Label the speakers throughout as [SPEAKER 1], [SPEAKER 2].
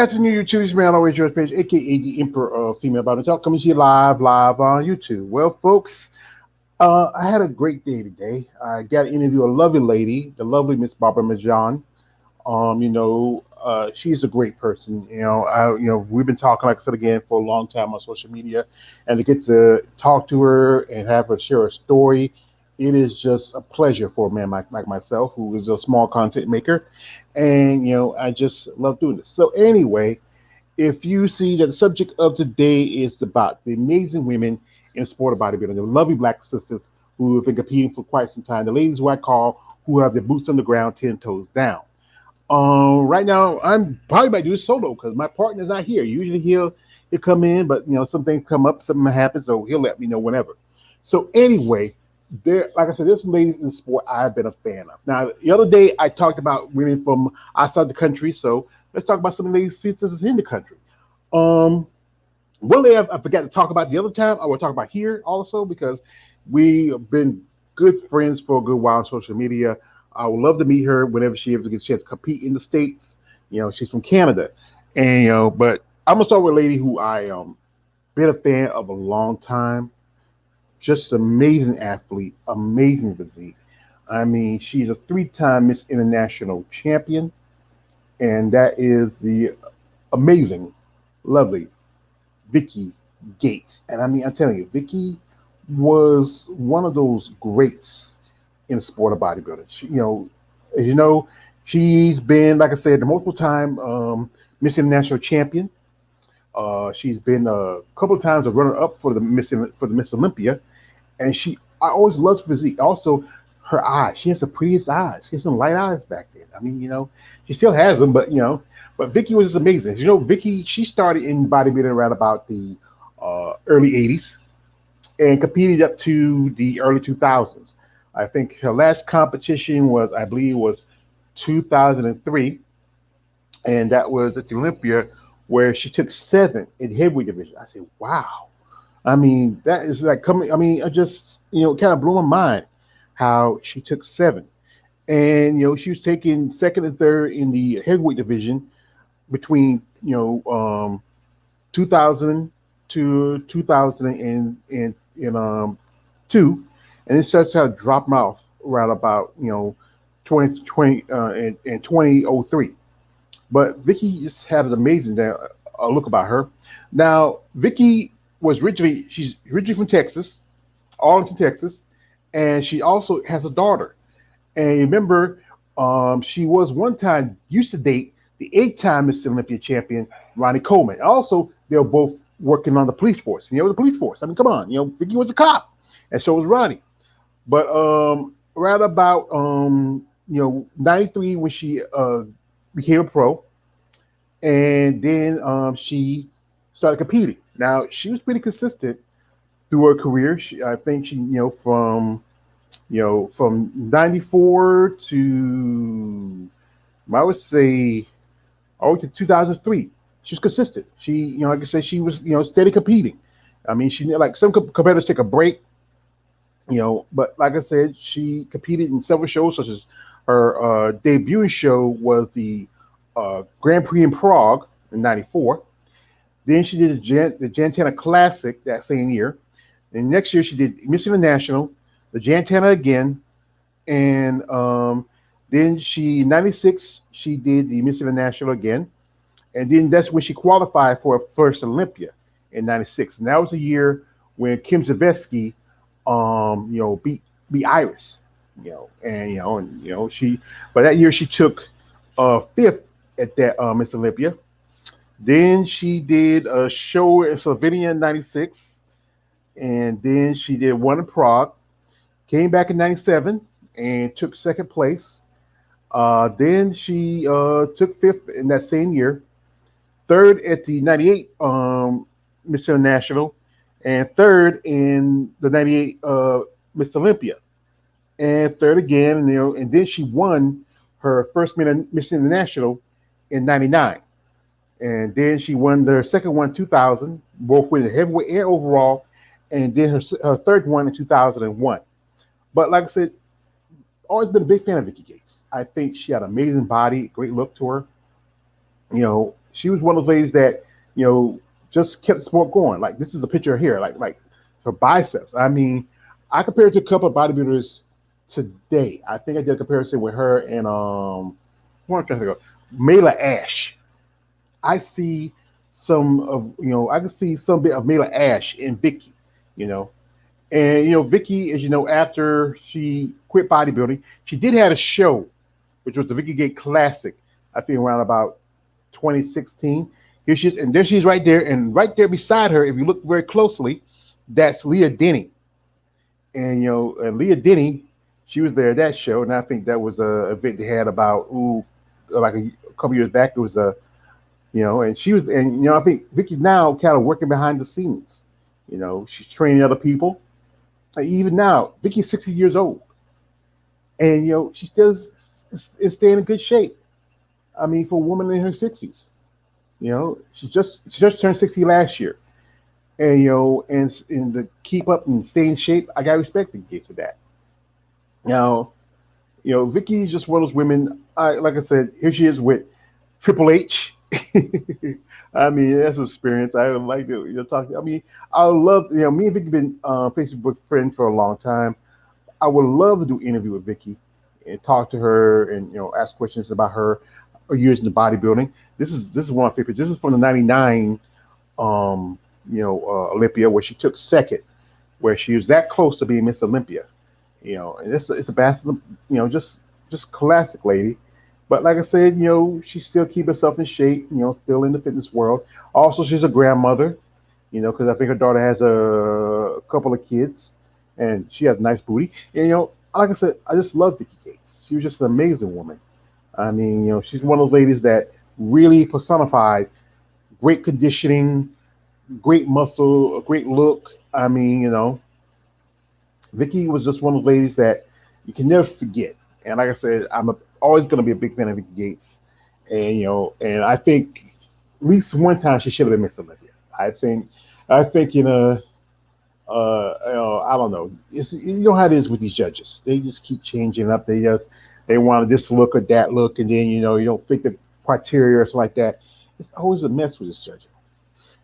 [SPEAKER 1] afternoon, YouTube. It's man, always yours page, aka the Emperor of Female Body Talk, coming to you live on YouTube. Well, folks, I had a great day today. I got to interview a lovely lady, the lovely Miss Barbara Majan. She's a great person. We've been talking, like I said again, for a long time on social media, and to get to talk to her and have her share a story, it is just a pleasure for a man like myself, who is a small content maker, and I just love doing this. So anyway, if you see that the subject of today is about the amazing women in the sport of bodybuilding, the lovely black sisters who have been competing for quite some time, the ladies who I call who have their boots on the ground, 10 toes down. Right now, I'm probably about to do this solo because my partner's not here. Usually he'll come in, but some things come up, something happens, so he'll let me know whenever. So anyway, like I said, there's some ladies in the sport I've been a fan of. Now, the other day I talked about women from outside the country, so let's talk about some of the ladies sisters in the country. Um, One lady I forgot to talk about the other time, I will talk about here also because we have been good friends for a good while on social media. I would love to meet her whenever she ever gets a chance to compete in the States. She's from Canada. And but I'm gonna start with a lady who I been a fan of a long time. Just an amazing athlete, amazing physique. I mean, she's a three-time Miss International champion, and that is the amazing, lovely Vicky Gates. And I mean, I'm telling you, Vicky was one of those greats in the sport of bodybuilding. As you know, she's been, like I said, the multiple time Miss International champion. She's been a couple of times a runner up for the Miss Olympia, and I always loved physique. Also, her eyes. She has the prettiest eyes. She has some light eyes back then. I mean, she still has them, but but Vicky was just amazing. Vicky, she started in bodybuilding around about the early '80s and competed up to the early 2000s. I think her last competition was, I believe, was 2003, and that was at the Olympia, where she took seventh in heavyweight division. I said, wow. I mean, that is like coming. I mean, I just kind of blew my mind how she took seven, and she was taking second and third in the heavyweight division between 2000 to 2002, and it starts kind of dropping off around about 2020 and 2003. But Vicky just had an amazing look about her. Now, Vicky she's originally from Texas, Arlington, Texas, and she also has a daughter. And remember, she was one time used to date the eight-time Mr. Olympia champion Ronnie Coleman. Also, they were both working on the police force. The police force. I mean, come on, Vicky was a cop, and so was Ronnie. But around about '93 when she became a pro, and then she started competing. Now she was pretty consistent through her career. I think she from '94 to I would say to 2003. She was consistent. She like I said, she was steady competing. I mean, she like some competitors take a break. But like I said, she competed in several shows, such as her debut show was the Grand Prix in Prague in '94. Then she did the Jantana Classic that same year. And next year she did Miss International, the Jantana again, and then '96 she did the Miss International again, and then that's when she qualified for her first Olympia in '96. And that was the year when Kim Zavetsky beat Iris, but that year she took fifth at that Miss Olympia. Then she did a show in Slovenia in '96, and then she did one in Prague. Came back in '97 and took second place. Then she took fifth in that same year, third at the '98 Mr. National, and third in the '98 Mr. Olympia, and third again. And then she won her first Miss International in '99. And then she won their second one in 2000, both with the heavyweight and overall, and then her third one in 2001. But like I said, always been a big fan of Vicky Gates. I think she had an amazing body, great look to her. she was one of those ladies that you know just kept the sport going. Like this is a picture here, like her biceps. I mean, I compared to a couple of bodybuilders today. I think I did a comparison with her and what am I trying to think of? Mela Ash. I see some of I can see some bit of Mela Ash in Vicky, you know. And Vicky, as you know, after she quit bodybuilding, she did have a show, which was the Vicky Gate Classic. I think around about 2016. Here she is, and there she's right there, and right there beside her, if you look very closely, that's Leah Denny. And and Leah Denny, she was there at that show, and I think that was a event they had about like a couple years back. It was a and she was, and I think Vicky's now kind of working behind the scenes. She's training other people. Even now, Vicky's 60 years old, and she still is staying in good shape. I mean, for a woman in her 60s, she just turned 60 last year, and and to keep up and stay in shape, I got to respect Vicky for that. Now, Vicky is just one of those women. Like I said, here she is with Triple H. I mean, that's an experience. I would like to talk. I mean, I would love me and Vicky been Facebook friends for a long time. I would love to do an interview with Vicky and talk to her and ask questions about her years in the bodybuilding. This is one of my favorites. This is from the '99 Olympia where she took second, where she was that close to being Miss Olympia. And it's a bastard, just classic lady. But like I said, she still keep herself in shape, still in the fitness world. Also, she's a grandmother, because I think her daughter has a couple of kids, and she has a nice booty. And like I said, I just love Vicky Gates. She was just an amazing woman. I mean, she's one of those ladies that really personified great conditioning, great muscle, a great look. I mean, Vicky was just one of those ladies that you can never forget. And like I said, always going to be a big fan of Vicky Gates. And and I think at least one time she should have been Miss Olympia. I think I don't know. You know how it is with these judges. They just keep changing up. They want this look or that look, and then you don't fit the criteria or something like that. It's always a mess with this judging.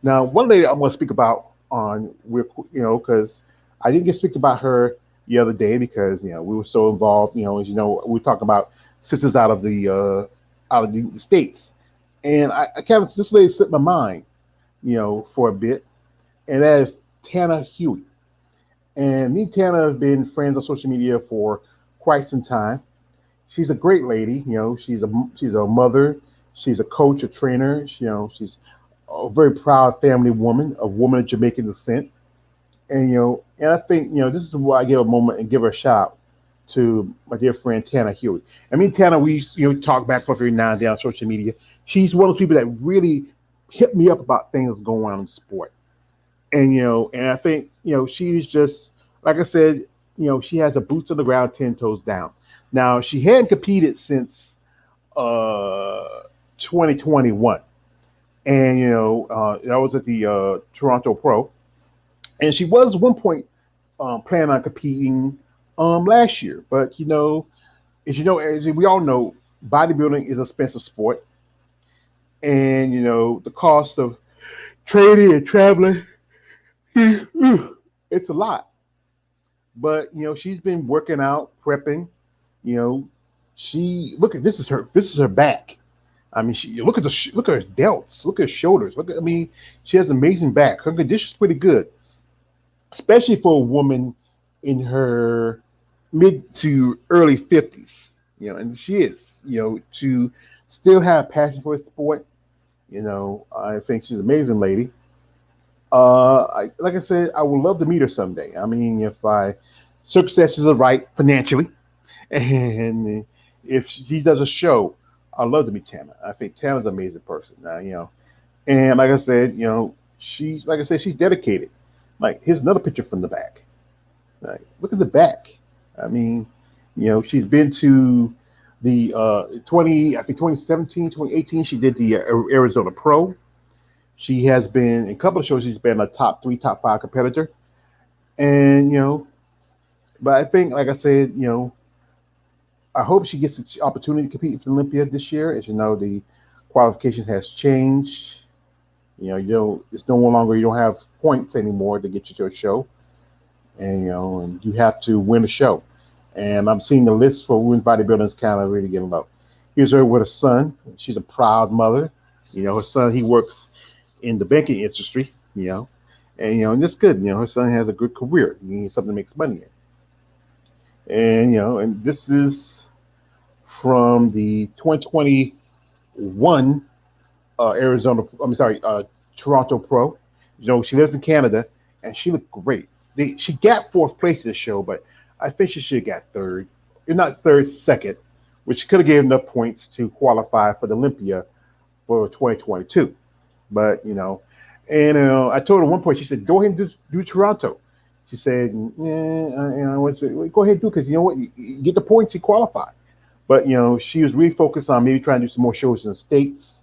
[SPEAKER 1] Now, one lady I'm going to speak about because I didn't get to speak about her the other day because we were so involved. As we were talking about sisters out of the states, and I kind of this lady slipped my mind, for a bit, and that is Tana Huey. And me and Tana have been friends on social media for quite some time. She's a great lady. She's a mother. She's a coach, a trainer. She's a very proud family woman, a woman of Jamaican descent. And and I think this is why I give a moment and give her a shout out to my dear friend Tana Huey. I mean, Tana, we talk back every now and then on social media. She's one of those people that really hit me up about things going on in the sport. And and I think she's just like I said. She has her boots on the ground, 10 toes down. Now she hadn't competed since 2021, and that was at the Toronto Pro, and she was at one point planning on competing last year. But as we all know, bodybuilding is an expensive sport, and the cost of training and traveling, it's a lot. But she's been working out, prepping. She look at this is her back. I mean, look at look at her delts, look at her shoulders. I mean, she has an amazing back. Her condition's pretty good, especially for a woman in her mid to early 50s. And she is. To still have passion for the sport. I think she's an amazing lady. Like I said, I would love to meet her someday. I mean, if circumstances are right financially, and if she does a show, I'd love to meet Tana. I think Tana's an amazing person. And like I said, she's dedicated. Like here's another picture from the back. Like look at the back. I mean, she's been to the 2017, 2018. She did the Arizona Pro. She has been in a couple of shows. She's been a top 3, top 5 competitor, and but I think, like I said, I hope she gets the opportunity to compete for Olympia this year. As you know, the qualifications has changed. It's no longer you don't have points anymore to get you to a show, and you have to win a show. And I'm seeing the list for women's bodybuilding is kind of really getting low. Here's her with a son. She's a proud mother. Her son he works in the banking industry. And it's good. Her son has a good career. He needs something that makes money in. And this is from the 2021 Toronto Pro. She lives in Canada, and she looked great. She got fourth place in the show, but I think she should have got third. If not third, second, which could have given enough points to qualify for the Olympia for 2022. But and I told her at one point, she said, "Go ahead and do Toronto." She said, "Yeah, go ahead and do because you know what, you get the points, you qualify." But she was really focused on maybe trying to do some more shows in the States.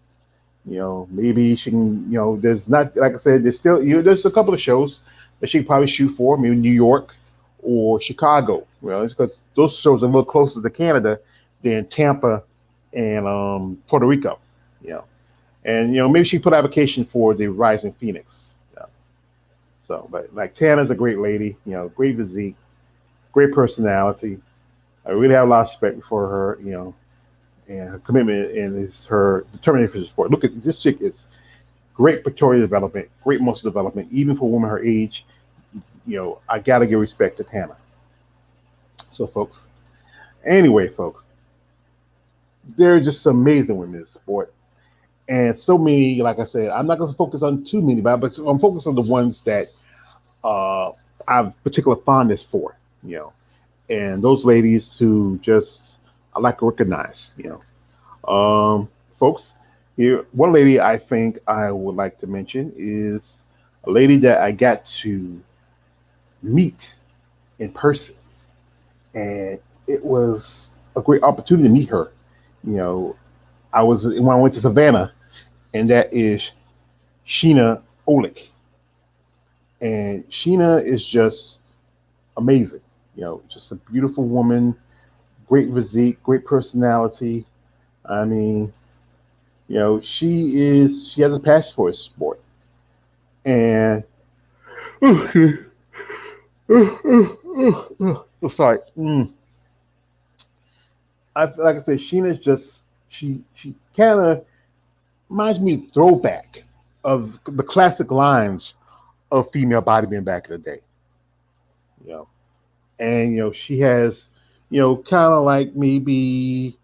[SPEAKER 1] Maybe she can. There's not, like I said, there's still there's a couple of shows that she could probably shoot for, maybe New York or Chicago. It's because those shows are a little closer to Canada than Tampa and Puerto Rico. You know, and maybe she put application for the Rising Phoenix. So, but like Tana's a great lady. Great physique, great personality. I really have a lot of respect for her. And her commitment and her determination for the sport. Look at this chick is great pectoral development, great muscle development, even for a woman her age. I gotta give respect to Tana. So, folks. Anyway, folks, they're just amazing women in the sport, and so many. Like I said, I'm not going to focus on too many, but I'm focused on the ones that I've particular fondness for. And those ladies who just I like to recognize. Folks, here one lady I think I would like to mention is a lady that I got to meet in person, and it was a great opportunity to meet her. You know, I was when I went to Savannah, and that is Sheena Olick, and Sheena is just amazing. Just a beautiful woman, great physique, great personality. I mean, she has a passion for a sport, and sorry. Like I said, Sheena's just she kind of reminds me of throwback of the classic lines of female bodybuilding back in the day. You know, and she has kind of like maybe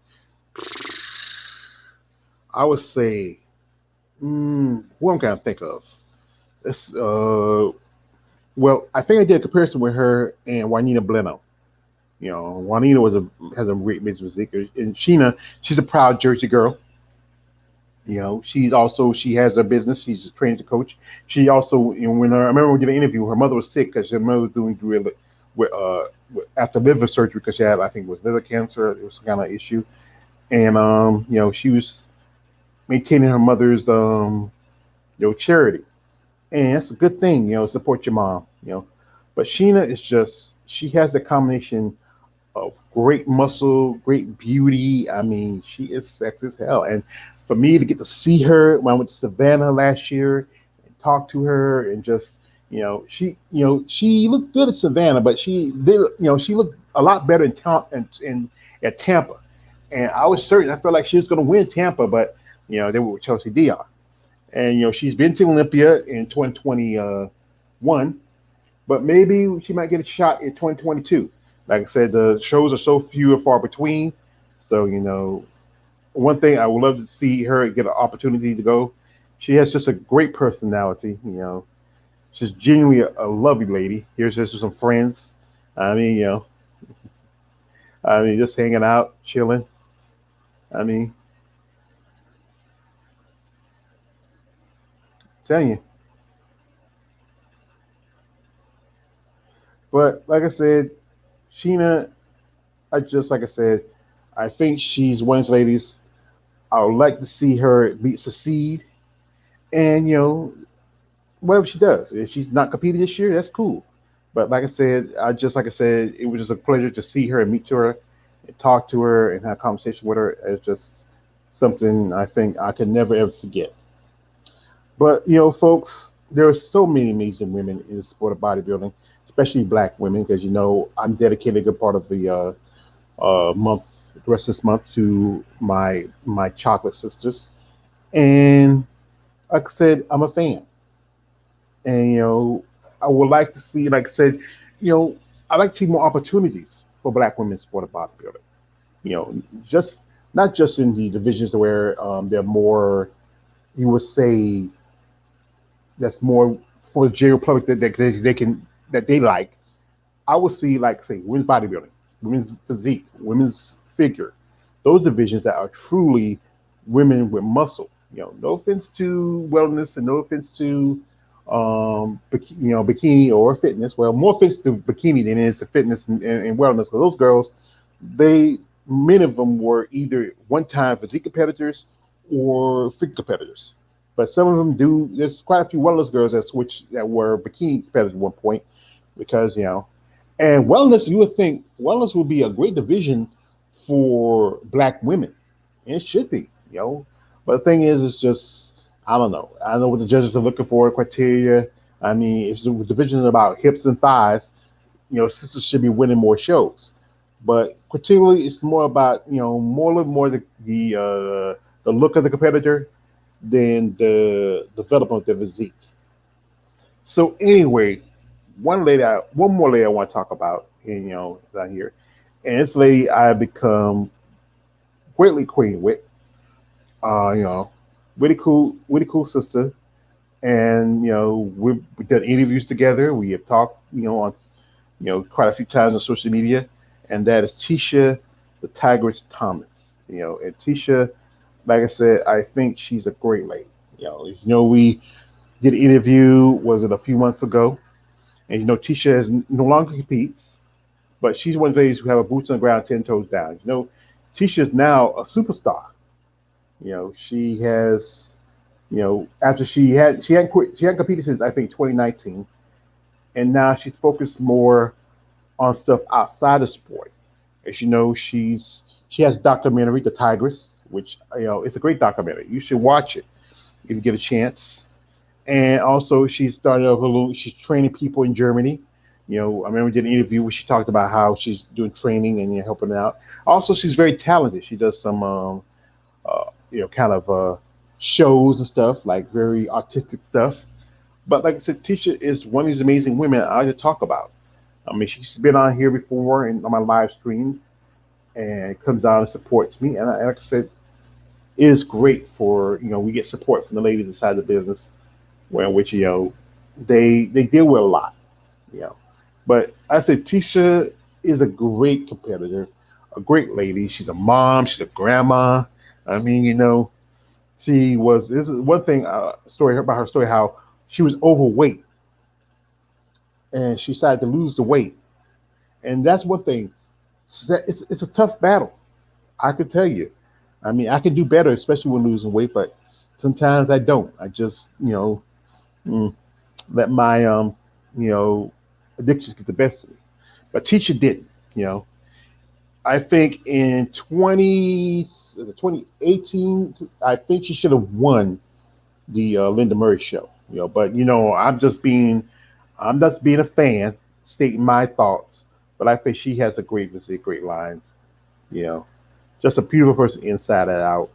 [SPEAKER 1] I would say what I'm kind of think of. It's, well, I think I did a comparison with her and Juanita Bleno. Juanita has a great physique, and she's a proud Jersey girl. She has a business. She's a trainer to coach. She also, when I remember we did an interview, her mother was sick because her mother was doing really after liver surgery because she had, I think, it was liver cancer. It was some kind of issue, and she was maintaining her mother's charity, and that's a good thing. Support your mom. But Sheena is just she has a combination of great muscle, great beauty. I mean, she is sexy as hell. And for me to get to see her when I went to Savannah last year and talk to her and just, she looked good at Savannah, but she did, she looked a lot better at Tampa. And I was certain, I felt like she was going to win Tampa, but, they were with Chelsea Dion. And, she's been to Olympia in 2021, but maybe she might get a shot in 2022. Like I said, the shows are so few and far between. So, one thing I would love to see her get an opportunity to go. She has just a great personality. She's genuinely a lovely lady. Here's just some friends. I mean, just hanging out, chilling. I mean, telling you. But like I said, Sheena, like I said, I think she's one of those ladies. I would like to see her succeed, and whatever she does. If she's not competing this year, that's cool. But like I said, it was just a pleasure to see her and meet her, and talk to her, and have a conversation with her. It's just something I think I can never ever forget. But folks, there are so many amazing women in the sport of bodybuilding, especially black women, because I'm dedicated a good part of the month, the rest of this month, to my chocolate sisters, and like I said, I'm a fan, and I would like to see, like I said, you know, I like to see more opportunities for black women in sport of bodybuilding. You know, just not just in the divisions where they're more, you would say, that's more for the general public they can that they like. I would see, like say, women's bodybuilding, women's physique, women's figure, those divisions that are truly women with muscle. No offense to wellness and no offense to bikini or fitness. Well, more offense to bikini than it is to fitness and wellness. Because those girls, they many of them were either one-time physique competitors or figure competitors. But some of them do. There's quite a few wellness girls that were bikini competitors at one point because and wellness, you would think wellness would be a great division for black women. And it should be, But the thing is, it's just, I don't know. I know what the judges are looking for, criteria. I mean, if the division is about hips and thighs, sisters should be winning more shows. But particularly, it's more about, more a little more the look of the competitor than the development of the physique. So anyway, one more lady I want to talk about, and is out here, and this lady I become greatly acquainted with. You know, really cool sister, and we've done interviews together. We have talked, on quite a few times on social media, and that is Tisha the Tigress Thomas. And Tisha, like I said, I think she's a great lady. We did an interview. Was it a few months ago? And Tisha no longer competes, but she's one of those who have her boots on the ground, 10 toes down. Tisha is now a superstar. She has, after she hadn't competed since I think 2019, and now she's focused more on stuff outside of sport. As you know, she has a documentary, The Tigress, which it's a great documentary. You should watch it if you get a chance. And also, she started off a little. She's training people in Germany. I remember we did an interview where she talked about how she's doing training and helping out. Also, she's very talented. She does some, kind of shows and stuff, like very artistic stuff. But like I said, Tisha is one of these amazing women I like to talk about. I mean, she's been on here before and on my live streams, and comes out and supports me. And like I said, it is great for we get support from the ladies inside the business, where which they deal with a lot. you know. But I say Tisha is a great competitor, a great lady. She's a mom. She's a grandma. I mean, she was. This is one thing. Story about her story how she was overweight and she decided to lose the weight, and that's one thing. It's a tough battle. I could tell you. I mean, I can do better, especially when losing weight, but sometimes I don't. I just mm, let my you know addictions get the best of me. But Tisha didn't. You know, I think in 2018, I think she should have won the Linda Murray show. But I'm just being a fan, stating my thoughts. But I think she has a great physique, great lines. You know, just a beautiful person inside and out.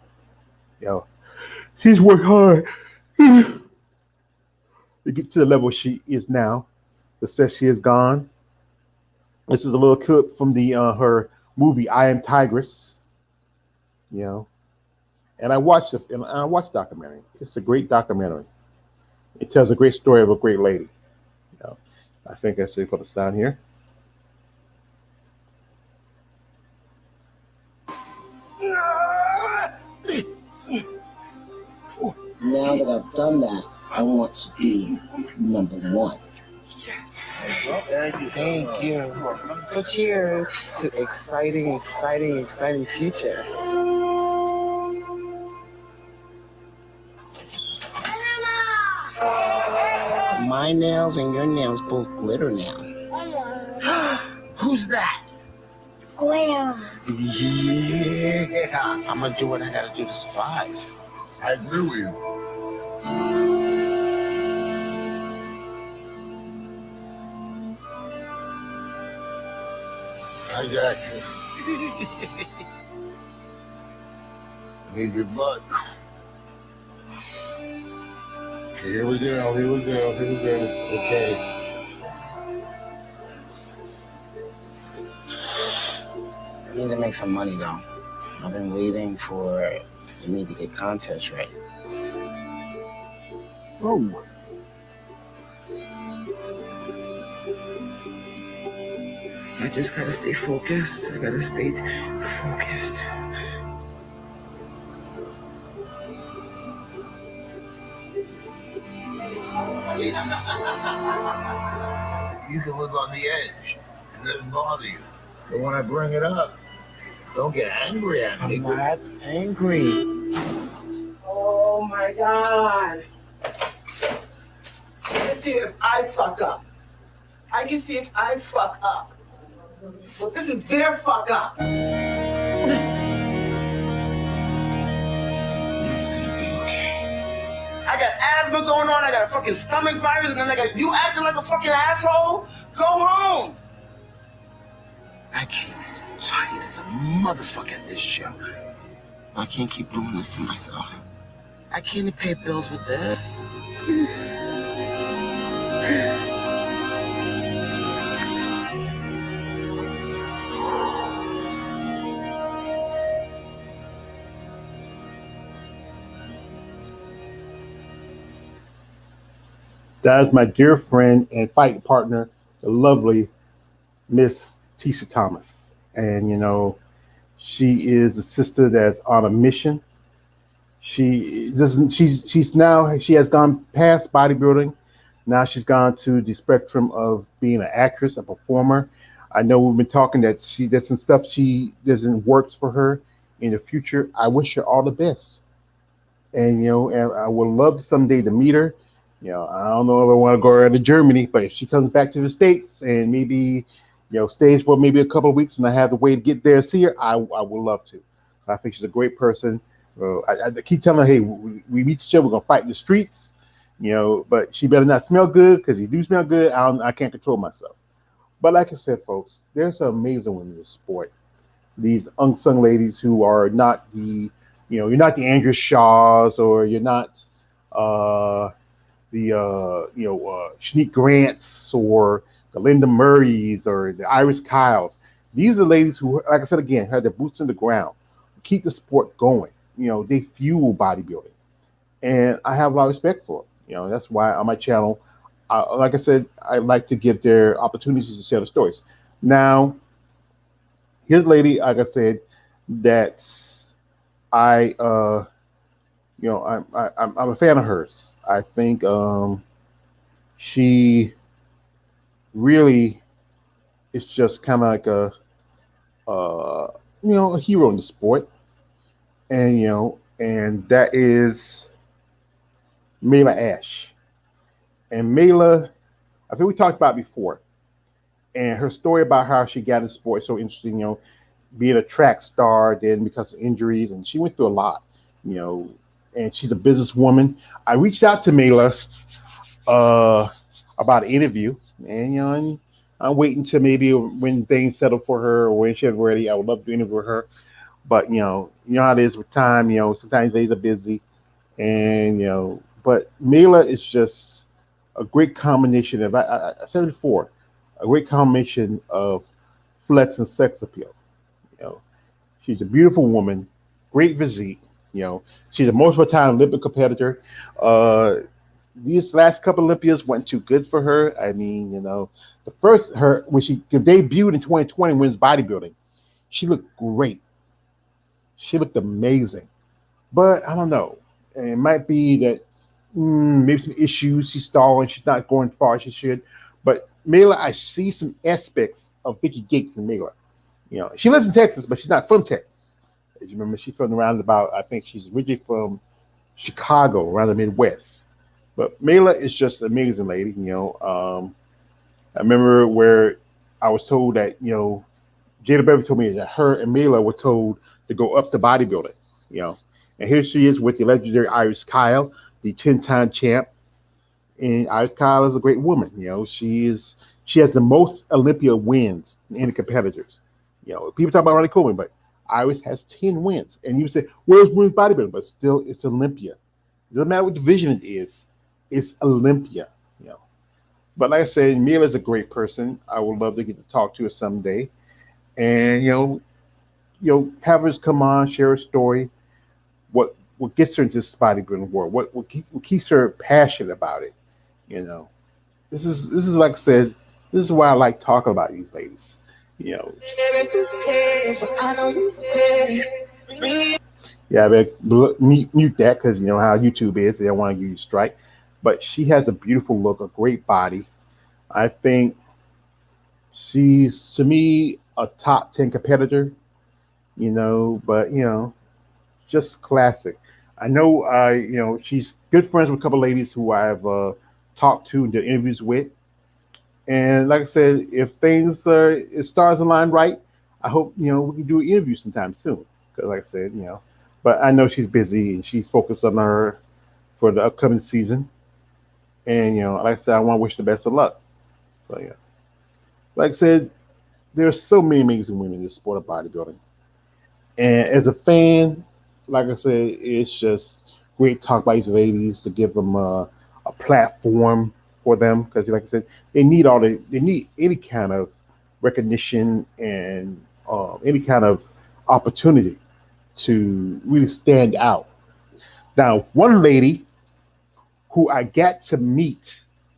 [SPEAKER 1] You know, she's worked hard to get to the level she is now. The success she has gone. This is a little clip from the her movie I Am Tigress. You know, and I watched the documentary. It's a great documentary. It tells a great story of a great lady. You know, I think I should put this down here.
[SPEAKER 2] Now that I've done that, I want to be number one.
[SPEAKER 3] Thank you. So cheers to exciting future. My nails and your nails both glitter now.
[SPEAKER 2] Who's that? Glam.
[SPEAKER 3] Yeah. I'm gonna do what I gotta do to survive.
[SPEAKER 4] I agree with you. I got you. Need your butt. Okay, here we go. Okay.
[SPEAKER 3] I need to make some money though. I've been waiting for me to get contests right.
[SPEAKER 1] Oh,
[SPEAKER 3] I just gotta stay focused. I gotta stay focused.
[SPEAKER 4] You can live on the edge. It doesn't bother you. But when I bring it up, don't get angry at me.
[SPEAKER 3] I'm not angry.
[SPEAKER 5] Oh my God. Let's see if I fuck up. I can see if I fuck up. But this is their fuck up.
[SPEAKER 3] It's gonna be okay.
[SPEAKER 5] I got asthma going on, I got a fucking stomach virus, and then I got you acting like a fucking asshole? Go home!
[SPEAKER 2] I came in tight as a motherfucker at this show.
[SPEAKER 3] I can't keep doing this to myself. I can't pay bills with this.
[SPEAKER 1] that is my dear friend and fight partner, the lovely Miss Tisha Thomas. And, she is a sister that's on a mission. She doesn't. She has gone past bodybuilding. Now she's gone to the spectrum of being an actress, a performer. I know we've been talking that she does some stuff she doesn't works for her in the future. I wish her all the best, and I would love someday to meet her. I don't know if I want to go around to Germany, but if she comes back to the states and maybe stays for maybe a couple of weeks, and I have the way to get there and see her, I would love to. I think she's a great person. I keep telling her, hey, we meet each other, we're gonna fight in the streets, but she better not smell good because if you do smell good, I can't control myself. But like I said, folks, there's some amazing women in the sport. These unsung ladies who are not you're not the Andrew Shaws, or you're not uh, the Shanique Grants, or the Linda Murrays, or the Iris Kyles. These are ladies who, like I said again, have their boots in the ground, keep the sport going. They fuel bodybuilding, and I have a lot of respect for them. That's why on my channel, like I said, I like to give their opportunities to share the stories. Now, here's a lady, like I said, that I, I'm a fan of hers. I think she really is just kind of like a hero in the sport, and that is Mela Ash. And Mela, I think we talked about it before, and her story about how she got in sport is so interesting. Being a track star, then because of injuries, and she went through a lot. You know, and she's a businesswoman. I reached out to Mela uh, about an interview, and I'm waiting to maybe when things settle for her or when she's ready. I would love to interview her, but how it is with time. Sometimes days are busy, and but Mila is just a great combination of I said it before, a great combination of flex and sex appeal. You know, she's a beautiful woman, great physique. She's a multiple time Olympic competitor. Uh, these last couple Olympias went too good for her. I mean, the first her when she debuted in 2020 wins bodybuilding, she looked great. She looked amazing. But I don't know. It might be that maybe some issues. She's stalling. She's not going far as she should. But Mela, I see some aspects of Vicky Gates in Mela. She lives in Texas, but she's not from Texas. As you remember, she's from around about. I think she's originally from Chicago, around the Midwest. But Mela is just an amazing lady. I remember where I was told that Jada Beverly told me that her and Mila were told to go up to bodybuilding, you know. And here she is with the legendary Iris Kyle, the 10-time champ. And Iris Kyle is a great woman, you know. She has the most Olympia wins in any competitors. You know, people talk about Ronnie Coleman, but Iris has 10 wins. And you say, where's women's bodybuilding? But still, it's Olympia. It doesn't matter what division it is, it's Olympia, you know. But like I said, Mila is a great person. I would love to get to talk to her someday. And have her come on, share her story, what gets her into this bodybuilding world, what keeps her passionate about it. You know, this is like I said, this is why I like talking about these ladies. You know, yeah, but mute that because you know how YouTube is. They don't want to give you a strike. But she has a beautiful look, a great body. I think she's to me a top 10 competitor. You know, but just classic. I know, she's good friends with a couple ladies who I've talked to and did interviews with. And like I said, if if stars align right, I hope we can do an interview sometime soon. Because like I said, but I know she's busy and she's focused on her for the upcoming season. And like I said, I want to wish the best of luck. So yeah, like I said, there's so many amazing women in the sport of bodybuilding. And as a fan, like I said, it's just great to talk about these ladies to give them a platform for them because, like I said, they need any kind of recognition and any kind of opportunity to really stand out. Now, one lady who I got to meet,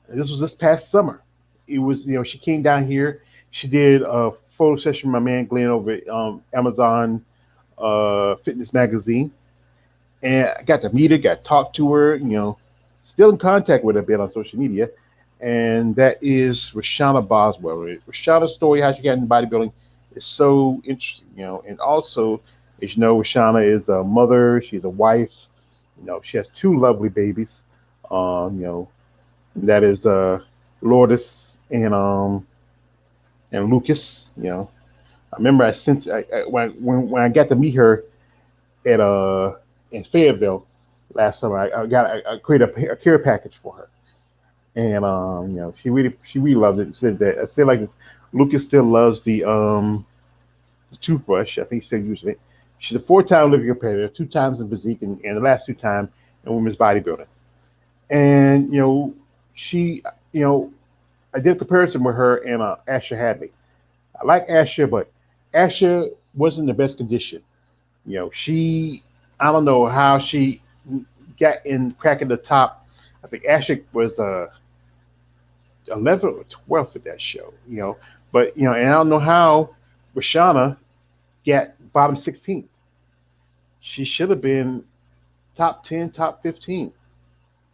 [SPEAKER 1] and this was this past summer. It was she came down here. She did a photo session with my man Glenn over at Amazon Fitness Magazine, and I got to meet her, got to talk to her. Still in contact with her a bit on social media, and that is Rashana Boswell. Rashana's story, how she got into bodybuilding, is so interesting. And also, as you know, Rashana is a mother. She's a wife. She has two lovely babies. That is Lourdes and Lucas. I remember I sent when I got to meet her at in Fayetteville last summer. I created a care package for her, and she really loved it. Said that I said like this. Lucas still loves the toothbrush. I think she still using it. She's a 4-time Olympic competitor, 2 times in physique, and the last 2 times in women's bodybuilding. And she I did a comparison with her and Asher Hadley. I like Asher, but Asher wasn't in the best condition. I don't know how she got in cracking the top. I think Asher was 11th or 12th at that show. But and I don't know how Rashana got bottom 16th. She should have been top 10, top 15.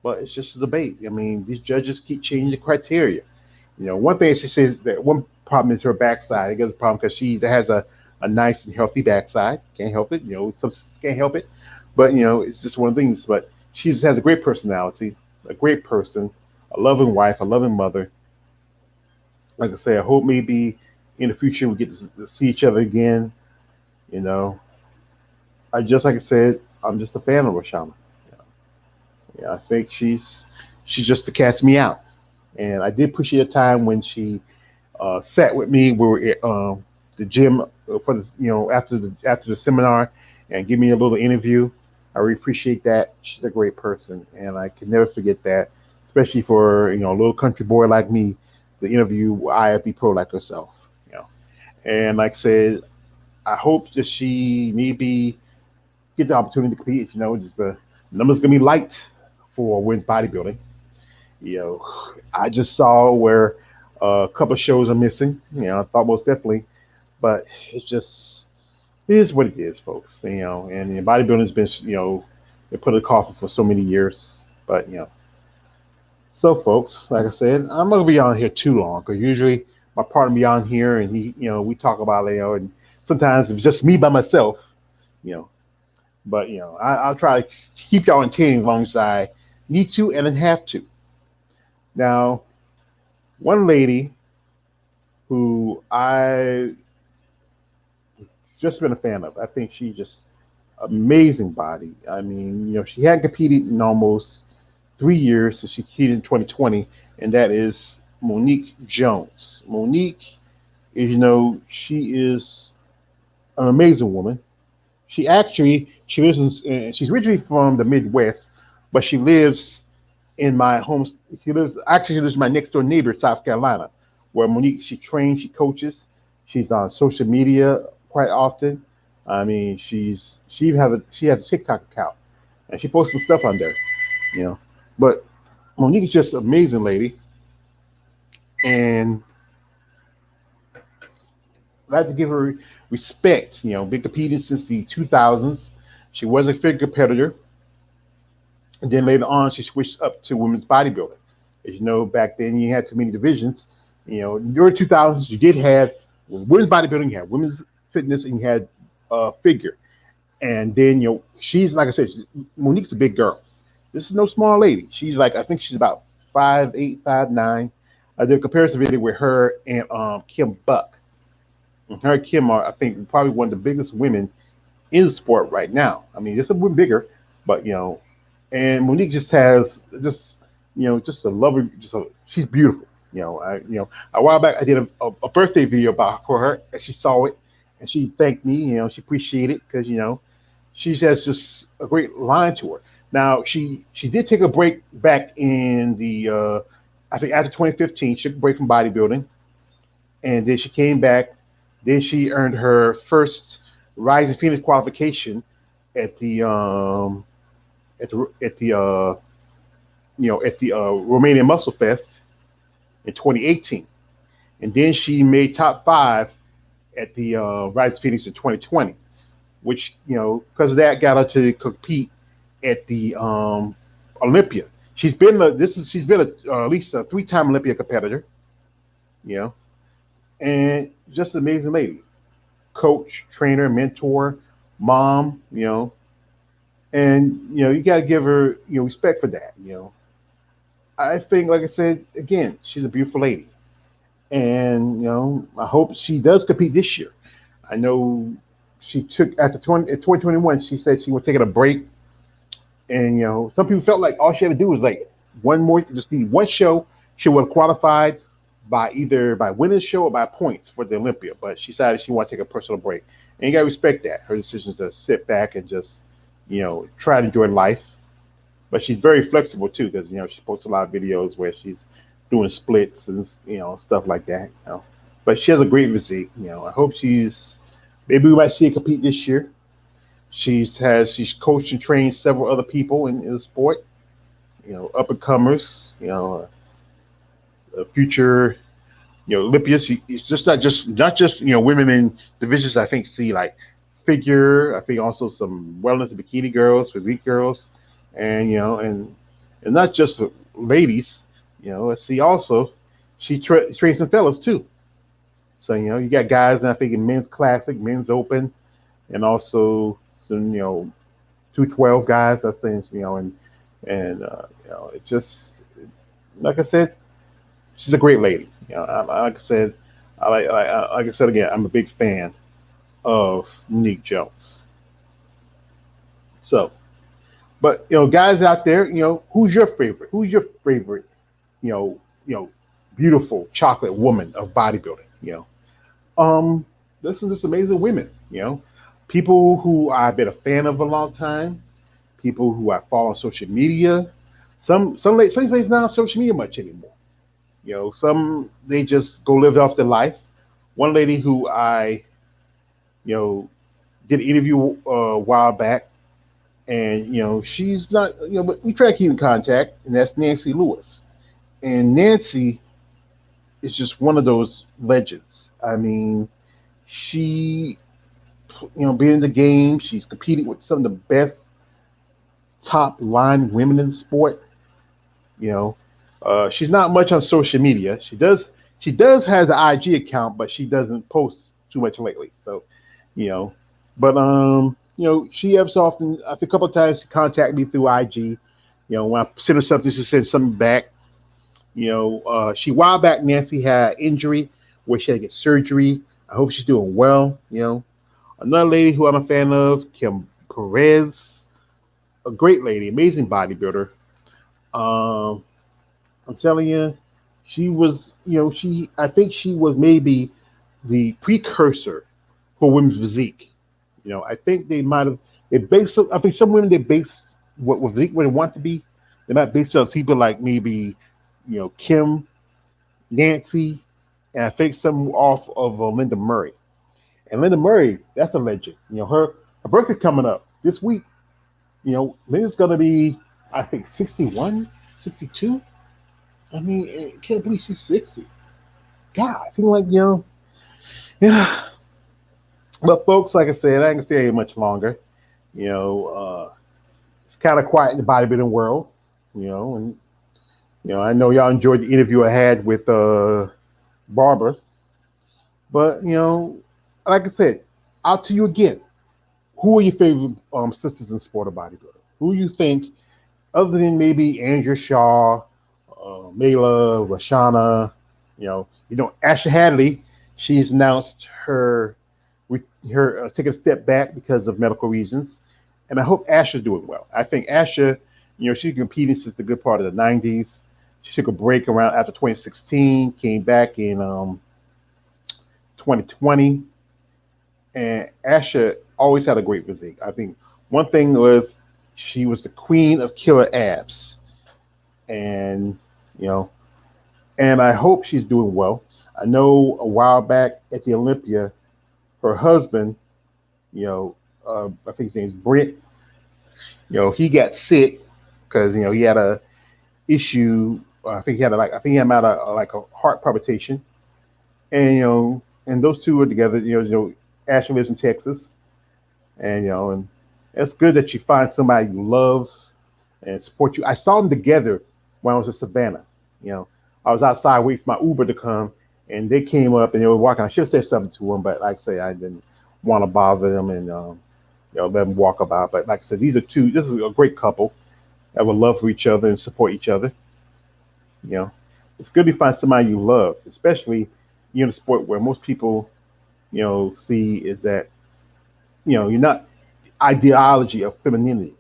[SPEAKER 1] But it's just a debate. I mean, these judges keep changing the criteria. One thing she says that one problem is her backside. I guess a problem because she has a nice and healthy backside. Can't help it. Some can't help it. But it's just one of the things. But she just has a great personality, a great person, a loving wife, a loving mother. Like I say, I hope maybe in the future we get to see each other again. Like I said, I'm just a fan of Rashana. Yeah, I think she's just to catch me out. And I did push it a time when she sat with me. We were at the gym for this, after the seminar, and give me a little interview. I really appreciate that. She's a great person, and I can never forget that, especially for a little country boy like me, the interview IFB pro like herself. And like I said, I hope that she maybe get the opportunity to compete. Just the numbers gonna be light for women's bodybuilding. I just saw where a couple of shows are missing. I thought most definitely, but it is what it is, folks. And bodybuilding has been, they put a coffin for so many years. But so folks, like I said, I'm not gonna be on here too long because usually my partner be on here and he, we talk about and sometimes it's just me by myself, you know. But I'll try to keep y'all entertained as long as I need to and then have to. Now, one lady who I just been a fan of. I think she just amazing body. I mean, she hadn't competed in almost 3 years since she competed in 2020, and that is Monique Jones. Monique is, she is an amazing woman. She lives she's originally from the Midwest, but she lives in my home. She lives my next door neighbor, South Carolina, where Monique she trains, she coaches, she's on social media quite often. I mean, she has a TikTok account, and she posts some stuff on there, you know. But Monique is just an amazing lady, and I like to give her respect. Been competing since the 2000s. She was a figure competitor, and then later on, she switched up to women's bodybuilding. As you know, back then you had too many divisions. During 2000s, you did have women's bodybuilding, you had women's fitness, and you had figure. And then she's like I said, Monique's a big girl. This is no small lady. She's like I think she's about 5'8", 5'9". I did a comparison video with her and Kim Buck. And her and Kim are I think probably one of the biggest women in sport right now. I mean, just a bit bigger, but and Monique just has just a lovely, she's beautiful. A while back I did a birthday video about for her, and she saw it, and she thanked me. She appreciated it because she has just a great line to her. Now she did take a break back in the I think after 2015. She took a break from bodybuilding, and then she came back. Then she earned her first Rising Phoenix qualification at the Romanian Muscle Fest in 2018, and then she made top 5 at the Rising Phoenix in 2020, which because of that got her to compete at the Olympia. She's been at least a 3-time Olympia competitor, and just an amazing lady, coach, trainer, mentor, mom, and you got to give her respect for that. I think, like I said again, she's a beautiful lady, and I hope she does compete this year. I know she took at 2021. She said she was taking a break, and some people felt like all she had to do was like just need one show. She would have qualified by either by winning the show or by points for the Olympia, but she decided she wanted to take a personal break, and you got to respect that her decision to sit back and just try to enjoy life. But she's very flexible too, because she posts a lot of videos where she's doing splits and stuff like that. But she has a great physique. I hope maybe we might see her compete this year. She's coached and trained several other people in the sport. Up and comers. Future. Olympians. It's just not just women in divisions. I think see like figure. I think also some wellness and bikini girls, physique girls, and and not just ladies. Let's see also she trains some fellas too. So you got guys, I think in men's classic, men's open, and also some 212 guys. I think it's just like I said, she's a great lady. Like I said, like I said again, I'm a big fan of Monique Jones. So, but guys out there, who's your favorite? Who's your favorite? Beautiful chocolate woman of bodybuilding. This is just amazing women. People who I've been a fan of a long time. People who I follow on social media. Some ladies not on social media much anymore. Some they just go live off their life. One lady who I did an interview a while back, and she's not but we try to keep in contact, and that's Nancy Lewis. And Nancy is just one of those legends. I mean, she being in the game, she's competing with some of the best top line women in the sport. She's not much on social media. She does has an IG account, but she doesn't post too much lately. So, but she has often, I think a couple of times she contacted me through IG. When I sent her something, she sent something back. She while back Nancy had an injury where she had to get surgery. I hope she's doing well. Another lady who I'm a fan of, Kim Perez, a great lady, amazing bodybuilder. Um, I'm telling you, she was, I think she was maybe the precursor for women's physique. I think they might have, they based, I think some women, they base what physique women want to be, they might base it on people like maybe, Kim, Nancy, and I think some off of Linda Murray. And Linda Murray, that's a legend. Her birthday's coming up this week. Linda's going to be, I think, 61, 62. I mean, I can't believe she's 60. God, it seems like, yeah. But folks, like I said, I ain't gonna stay here much longer. You know, it's kind of quiet in the bodybuilding world. And I know y'all enjoyed the interview I had with Barbara, but like I said, out to you again. Who are your favorite sisters in sport of bodybuilding? Who you think, other than maybe Andrea Shaw, Mayla, Rashana, Asha Hadley, she's announced her taking a step back because of medical reasons, and I hope Asha's doing well. I think Asha, she's competing since the good part of the '90s. She took a break around after 2016, came back in 2020, and Asha always had a great physique. I think one thing was she was the queen of killer abs, and you know, and I hope she's doing well. I know a while back at the Olympia, her husband, I think his name's Brent. He got sick because he had a issue. I think he had he had about a heart palpitation, and and those two are together. Ashley lives in Texas, and it's good that you find somebody you love and support you. I saw them together when I was in Savannah. I was outside waiting for my Uber to come, and they came up and they were walking. I should have said something to them, but like I say, I didn't want to bother them and let them walk about. But like I said, these are two. This is a great couple that would love for each other and support each other. You know, it's good to find somebody you love, especially in a sport where most people see is that you're not ideology of femininity.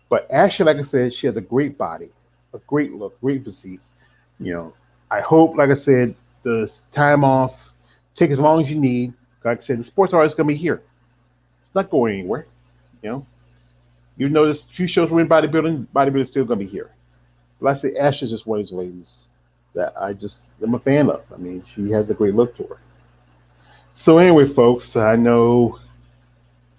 [SPEAKER 1] But Ashley, like I said, she has a great body, a great look, great physique. You know, I hope, like I said, the time off, take as long as you need. Like I said, the sports artist is going to be here. It's not going anywhere. You know, you notice few shows we're in bodybuilding is still going to be here. But like I say, Ash is just one of those ladies that I'm a fan of. I mean, she has a great look to her. So anyway, folks, I know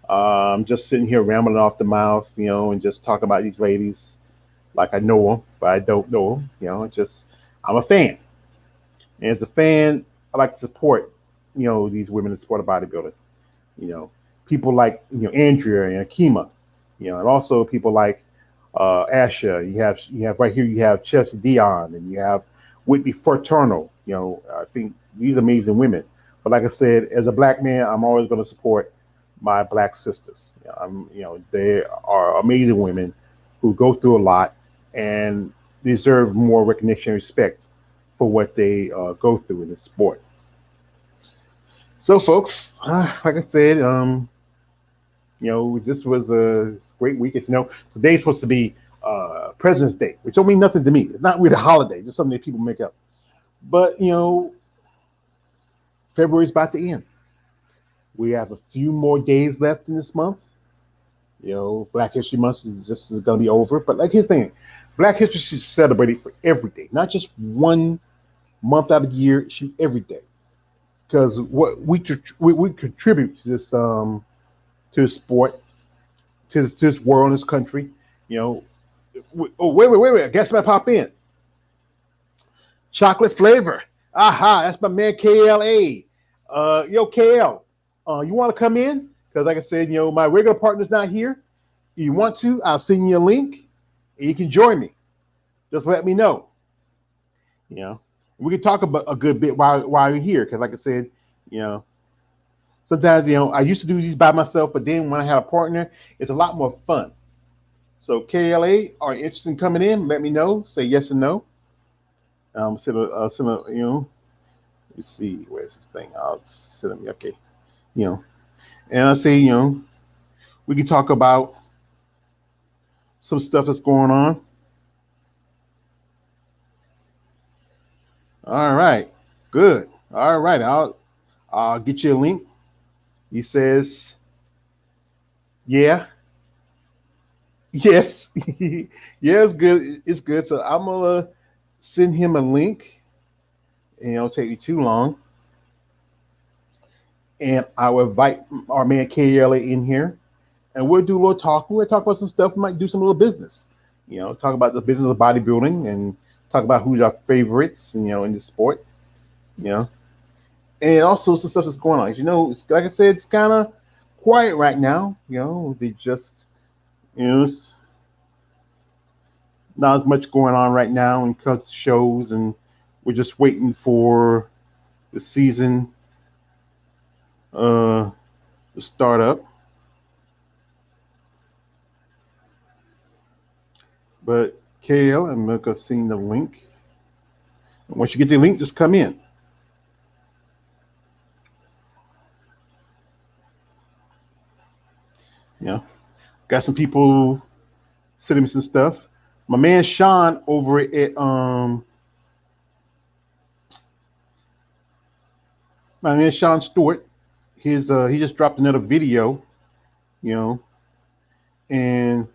[SPEAKER 1] I'm just sitting here rambling off the mouth, and just talking about these ladies like I know them, but I don't know them. I'm a fan, and as a fan, I like to support, these women in the sport of bodybuilding. People like Andrea and Akima, and also people like Asha. You have right here. You have Chelsea Dion, and you have Whitney Fortuno. I think these amazing women. But like I said, as a black man, I'm always going to support my black sisters. They are amazing women who go through a lot and deserve more recognition and respect for what they go through in the sport. So, folks, like I said, this was a great weekend. Today's supposed to be President's Day, which don't mean nothing to me. It's not really a holiday; it's just something that people make up. But February's about to end. We have a few more days left in this month. Black History Month is just going to be over. But like here's the thing, Black History should celebrate it for every day, not just one month out of the year. It should be every day, because what we contribute to this sport, to this world, in this country. Wait! I guess I might pop in. Chocolate flavor. Aha, that's my man KLA. KL, you want to come in? Because like I said, my regular partner's not here. If you want to, I'll send you a link and you can join me. Just let me know. We can talk about a good bit while you're here. Because like I said, sometimes, I used to do these by myself, but then when I have a partner, it's a lot more fun. So KLA, are you interested in coming in? Let me know. Say yes or no. Send a, let's see, where's this thing? I'll send them. Okay, And I say, we can talk about some stuff that's going on. All right, good. All right, I'll get you a link. He says, yeah, yes, yeah, it's good. It's good. So I'm gonna send him a link, and it'll take me too long. And I will invite our man KLA in here, and we'll do a little talk. We'll talk about some stuff. We might do some little business. Talk about the business of bodybuilding and talk about who's our favorites. In the sport. You know, and also some stuff that's going on. It's, like I said, it's kind of quiet right now. They just, it's not as much going on right now when it comes to shows, and we're just waiting for the season to start up. But KL, I'm gonna send the link. Once you get the link, just come in. Got some people sending me some stuff. My man Sean over at my man Sean Stewart, he just dropped another video, you know, and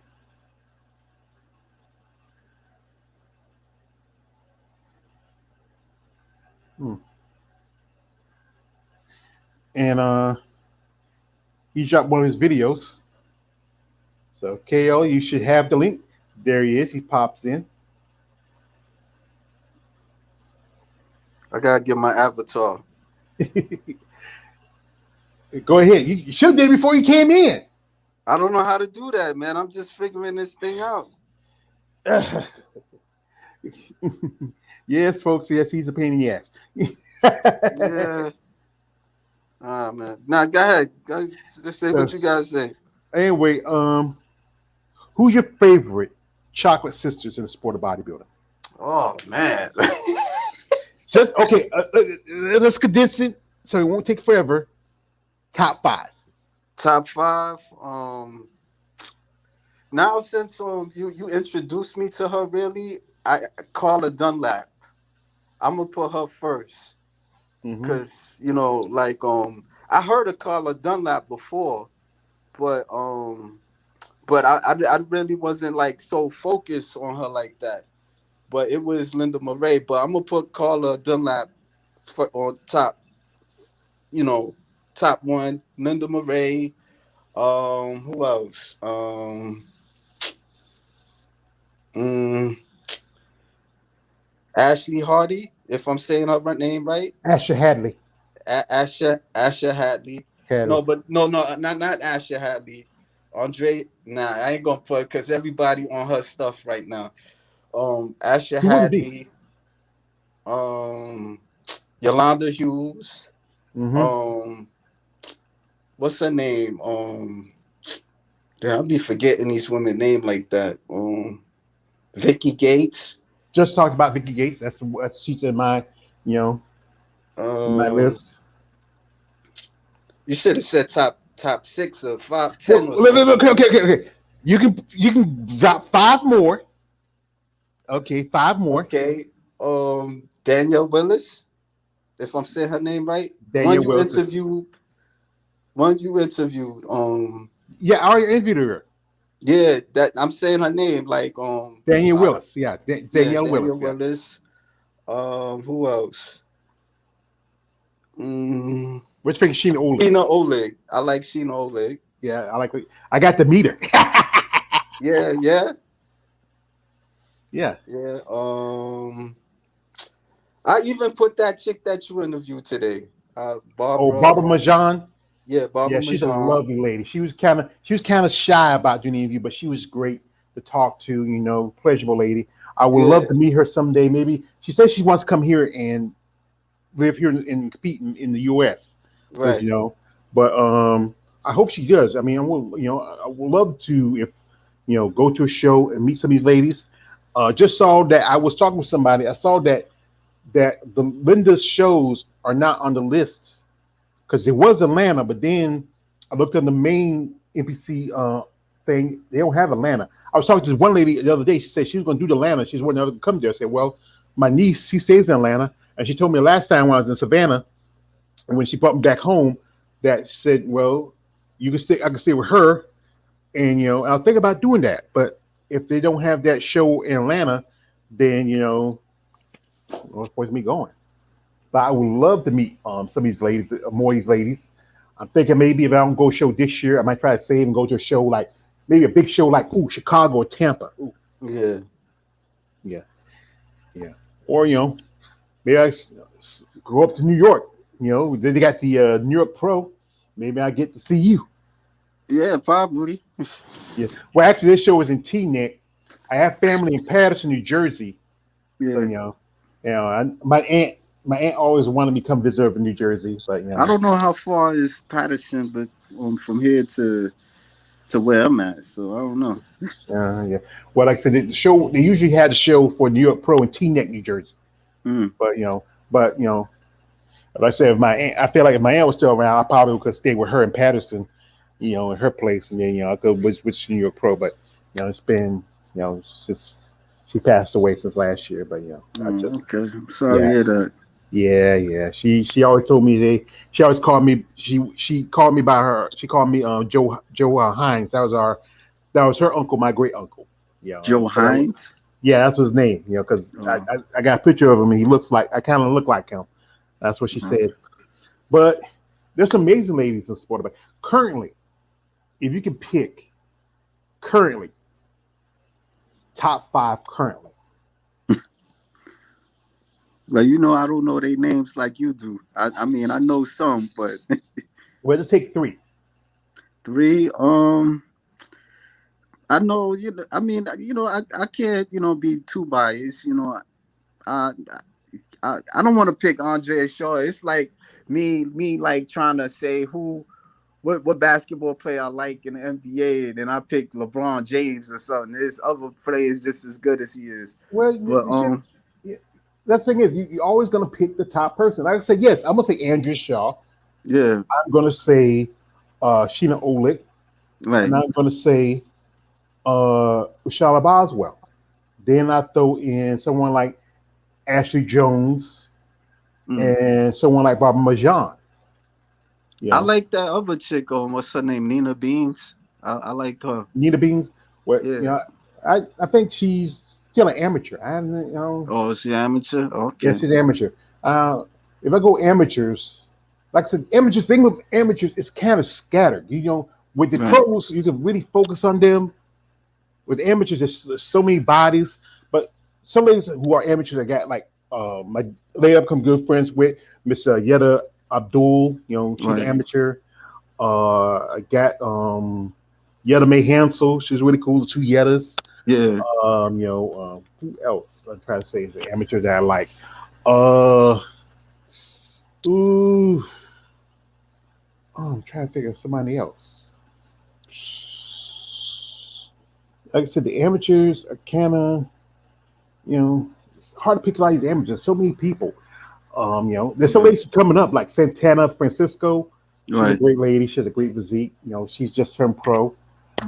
[SPEAKER 1] hmm, and he dropped one of his videos. So KL, you should have the link. There he is. He pops in.
[SPEAKER 6] I gotta get my avatar.
[SPEAKER 1] Go ahead. You should have did it before you came in.
[SPEAKER 6] I don't know how to do that, man. I'm just figuring this thing out.
[SPEAKER 1] Yes, folks. Yes, he's a pain in the ass.
[SPEAKER 6] Yeah. Ah, man. Now, go ahead. Let's say what you guys say.
[SPEAKER 1] Anyway, who's your favorite chocolate sisters in the sport of bodybuilding?
[SPEAKER 6] Oh, man.
[SPEAKER 1] Just okay. Let's condense it so it won't take forever. Top 5.
[SPEAKER 6] Top 5. Now since you introduced me to her, really, I Carla Dunlap. I'm gonna put her first because I heard of Carla Dunlap before, but I really wasn't like so focused on her like that. But it was Linda Murray. But I'm gonna put Carla Dunlap on top. Top 1. Linda Murray. Who else? Ashley Hardy, if I'm saying her name right.
[SPEAKER 1] Asha Hadley.
[SPEAKER 6] Asha Hadley. No, not Asha Hadley. Andre, I ain't gonna put because everybody on her stuff right now. Asha Hadley. Yolanda Hughes.
[SPEAKER 1] Mm-hmm.
[SPEAKER 6] What's her name? I'll be forgetting these women name like that. Vicky Gates.
[SPEAKER 1] Just talked about Vicky Gates. That's she's in my, in my list.
[SPEAKER 6] You should have said top 6 or 5, 10.
[SPEAKER 1] Okay. You can drop 5 more. Okay, 5 more.
[SPEAKER 6] Okay. Danielle Willis, if I'm saying her name right.
[SPEAKER 1] Danielle Willis.
[SPEAKER 6] One you interviewed.
[SPEAKER 1] Yeah, I already interviewed her.
[SPEAKER 6] Yeah, that I'm saying her name like
[SPEAKER 1] Danielle Willis. Yeah, Danielle Willis.
[SPEAKER 6] Willis. Who else?
[SPEAKER 1] Which thing? Sheena Oleg.
[SPEAKER 6] Sheena Oleg. I like Sheena Oleg.
[SPEAKER 1] Yeah, I got to meet her.
[SPEAKER 6] Yeah. I even put that chick that you interviewed today.
[SPEAKER 1] Barbara Majan.
[SPEAKER 6] Yeah, Barbara Majan.
[SPEAKER 1] She's a lovely lady. She was kind of shy about doing the interview, but she was great to talk to. Pleasurable lady. I would love to meet her someday. Maybe she says she wants to come here and live here and compete in the U.S.
[SPEAKER 6] Right.
[SPEAKER 1] But I hope she does. I mean, I would love to if go to a show and meet some of these ladies. Just saw that I was talking with somebody. I saw that the Linda's shows are not on the list because it was Atlanta, but then I looked on the main NPC thing. They don't have Atlanta. I was talking to this one lady the other day. She said she was going to do the Atlanta. She's wanting to come there. I said, well, my niece, she stays in Atlanta, and she told me last time when I was in Savannah, and when she brought me back home, that she said, well, you can stay. I can stay with her, and I'll think about doing that. But if they don't have that show in Atlanta, then well, it's supposed to me going. But I would love to meet some of these ladies, more of these ladies. I'm thinking maybe if I don't go show this year, I might try to save and go to a show like maybe a big show like Chicago or Tampa. Ooh,
[SPEAKER 6] Yeah.
[SPEAKER 1] yeah, yeah. Or maybe go up to New York. Then they got the New York Pro. Maybe I get to see you.
[SPEAKER 6] Yeah, probably.
[SPEAKER 1] Yeah. Well, actually, this show is in Teaneck. I have family in Patterson, New Jersey.
[SPEAKER 6] Yeah.
[SPEAKER 1] So my aunt always wanted me to come visit her in New Jersey, but
[SPEAKER 6] I don't know how far is Patterson, but from here to where I'm at, so I don't know.
[SPEAKER 1] Yeah. Well, like I said, the show they usually had a show for New York Pro in Teaneck, New Jersey.
[SPEAKER 6] Mm.
[SPEAKER 1] But like I said, if my aunt, I feel like if my aunt was still around, I probably could stay with her in Patterson, in her place, and then I could with New York Pro. But it's been since she passed away since last year. But I just
[SPEAKER 6] okay. I'm sorry to hear that.
[SPEAKER 1] Yeah. She always told me she always called me. She called me by her. She called me Joe Hines. That was her uncle, my great uncle. Yeah,
[SPEAKER 6] Joe Hines.
[SPEAKER 1] Yeah, that's his name. Because I got a picture of him, and I kind of look like him. That's what she said. But there's some amazing ladies in sport. But currently, if you can pick, top 5 currently.
[SPEAKER 6] Well, I don't know their names like you do. I mean, I know some, but
[SPEAKER 1] Well, just take 3.
[SPEAKER 6] 3. I know. I mean, I can't, be too biased. I I don't want to pick Andre Shaw. It's like me like trying to say what basketball player I like in the NBA, and then I pick LeBron James or something. There's other players just as good as he is.
[SPEAKER 1] Well,
[SPEAKER 6] But
[SPEAKER 1] that's the thing is you're always going to pick the top person. Like I say, yes, I'm going to say Andrea Shaw.
[SPEAKER 6] yeah,
[SPEAKER 1] I'm going to say Sheena Olick,
[SPEAKER 6] right.
[SPEAKER 1] and I'm going to say Rashada Boswell. Then I throw in someone like Ashley Jones and someone like Barbara Majan.
[SPEAKER 6] I like that other chick. What's her name? Nina Beans. I like her.
[SPEAKER 1] Nina Beans. Well,
[SPEAKER 6] Yeah.
[SPEAKER 1] I think she's still an amateur.
[SPEAKER 6] Oh, is she amateur? Okay.
[SPEAKER 1] Yeah, she's an amateur. If I go amateurs, like I said, amateurs thing with amateurs is kind of scattered. With the pros, you can really focus on them. With amateurs, there's so many bodies, but some ladies who are amateurs, I got like my lady become good friends with Miss Yetta Abdul. She's an amateur. I got Yetta May Hansel. She's really cool. The 2 Yettas.
[SPEAKER 6] Yeah.
[SPEAKER 1] Who else? I'm trying to say is an amateur that I like. I'm trying to think of somebody else. Like I said, the amateurs are kind of, it's hard to pick a lot of these amateurs. So many people. There's some ladies coming up like Santana Francisco. She's a great lady. She has a great physique. She's just turned pro.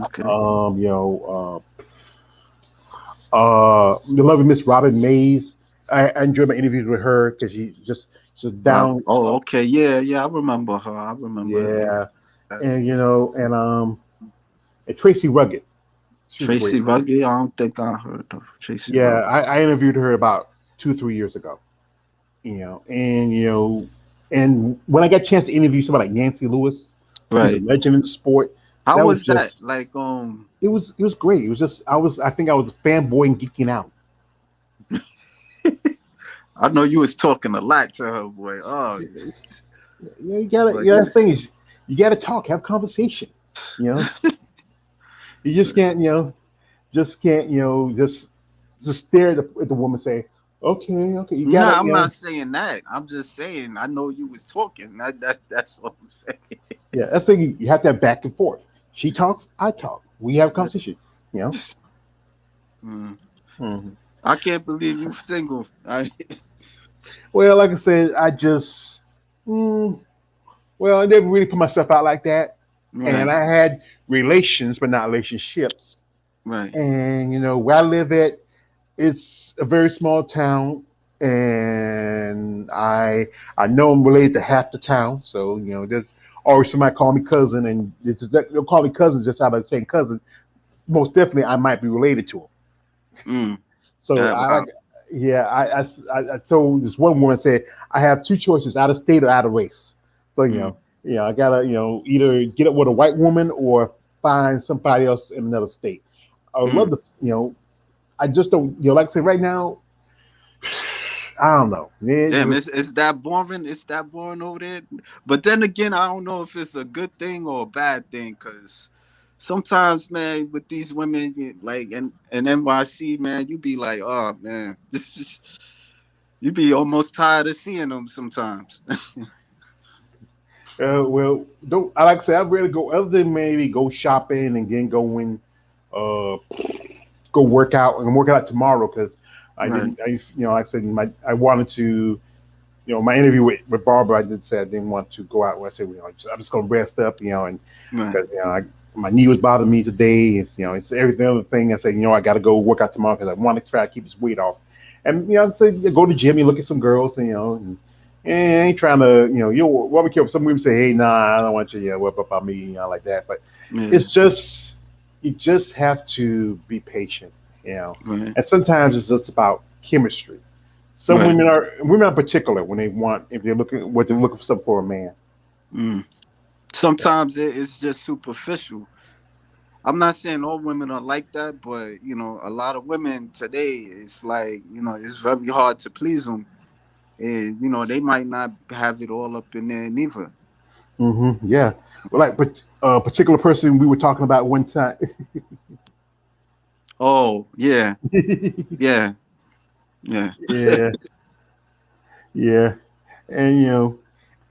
[SPEAKER 6] Okay.
[SPEAKER 1] The lovely Miss Robin Mays. I enjoyed my interviews with her because she's down.
[SPEAKER 6] Oh, okay. Yeah. I remember her. Her.
[SPEAKER 1] And Tracy Rugged.
[SPEAKER 6] Tracy Rugged. I don't think I heard of Tracy.
[SPEAKER 1] Yeah,
[SPEAKER 6] Rugged.
[SPEAKER 1] I interviewed her about 2-3 years ago. And when I got a chance to interview somebody like Nancy Lewis, who's a legend in the sport.
[SPEAKER 6] How was that? Like,
[SPEAKER 1] it was great. It was just I think I was fanboy and geeking out.
[SPEAKER 6] I know you was talking a lot to her, boy. Oh,
[SPEAKER 1] yeah, you gotta. That's the thing is, you gotta talk, have conversation. You just can't. Just stare at the woman, say, okay. You gotta.
[SPEAKER 6] I'm not saying that. I'm just saying I know you was talking. That's what I'm saying.
[SPEAKER 1] Yeah, that's the thing. You have to have back and forth. She talks, I talk. We have competition.
[SPEAKER 6] I can't believe you're single.
[SPEAKER 1] Well, like I said, I never really put myself out like that. and
[SPEAKER 6] Right.
[SPEAKER 1] I had relations, but not relationships.
[SPEAKER 6] Right.
[SPEAKER 1] And where I live at, it's a very small town, and I know I'm related to half the town. So there's always somebody call me cousin, and they'll call me cousin just out of saying cousin. Most definitely, I might be related to them.
[SPEAKER 6] Mm.
[SPEAKER 1] So
[SPEAKER 6] That
[SPEAKER 1] I
[SPEAKER 6] wow.
[SPEAKER 1] like, yeah, I told this one woman said I have two choices: out of state or out of race. So
[SPEAKER 6] Mm.
[SPEAKER 1] I gotta either get up with a white woman or find somebody else in another state. I would love
[SPEAKER 6] Mm.
[SPEAKER 1] to, I just don't, like I said, right now, I don't know.
[SPEAKER 6] Damn, it's that boring. It's that boring over there. But then again, I don't know if it's a good thing or a bad thing, cause sometimes, man, with these women, like in NYC, man, you be like, oh man, this is you be almost tired of seeing them sometimes.
[SPEAKER 1] Well, don't I like I said, I really go other than maybe go shopping and then uh, go work out and work out tomorrow because I
[SPEAKER 6] Right,
[SPEAKER 1] didn't, like I said, I wanted to. My interview with Barbara, I did say I didn't want to go out. I said, I'm just going to rest up, and
[SPEAKER 6] right,
[SPEAKER 1] because my knee was bothering me today. It's everything other thing. I said, I got to go work out tomorrow because I want to try to keep this weight off. And I said, go to the gym, you look at some girls, and I ain't trying to, what we care. Some women say, hey, nah, I don't want you, whip up on me, like that. But
[SPEAKER 6] yeah,
[SPEAKER 1] it's just, you just have to be patient, you know.
[SPEAKER 6] right,
[SPEAKER 1] And sometimes it's just about chemistry. Some
[SPEAKER 6] right.
[SPEAKER 1] women are particular when they want if they're looking what they're looking for something for a man.
[SPEAKER 6] Mm. Sometimes it's just superficial. I'm not saying all women are like that, but a lot of women today, it's like it's very hard to please them, and they might not have it all up in there neither.
[SPEAKER 1] Yeah, well, like but a particular person we were talking about one time.
[SPEAKER 6] Oh yeah, yeah, yeah,
[SPEAKER 1] Yeah, yeah, and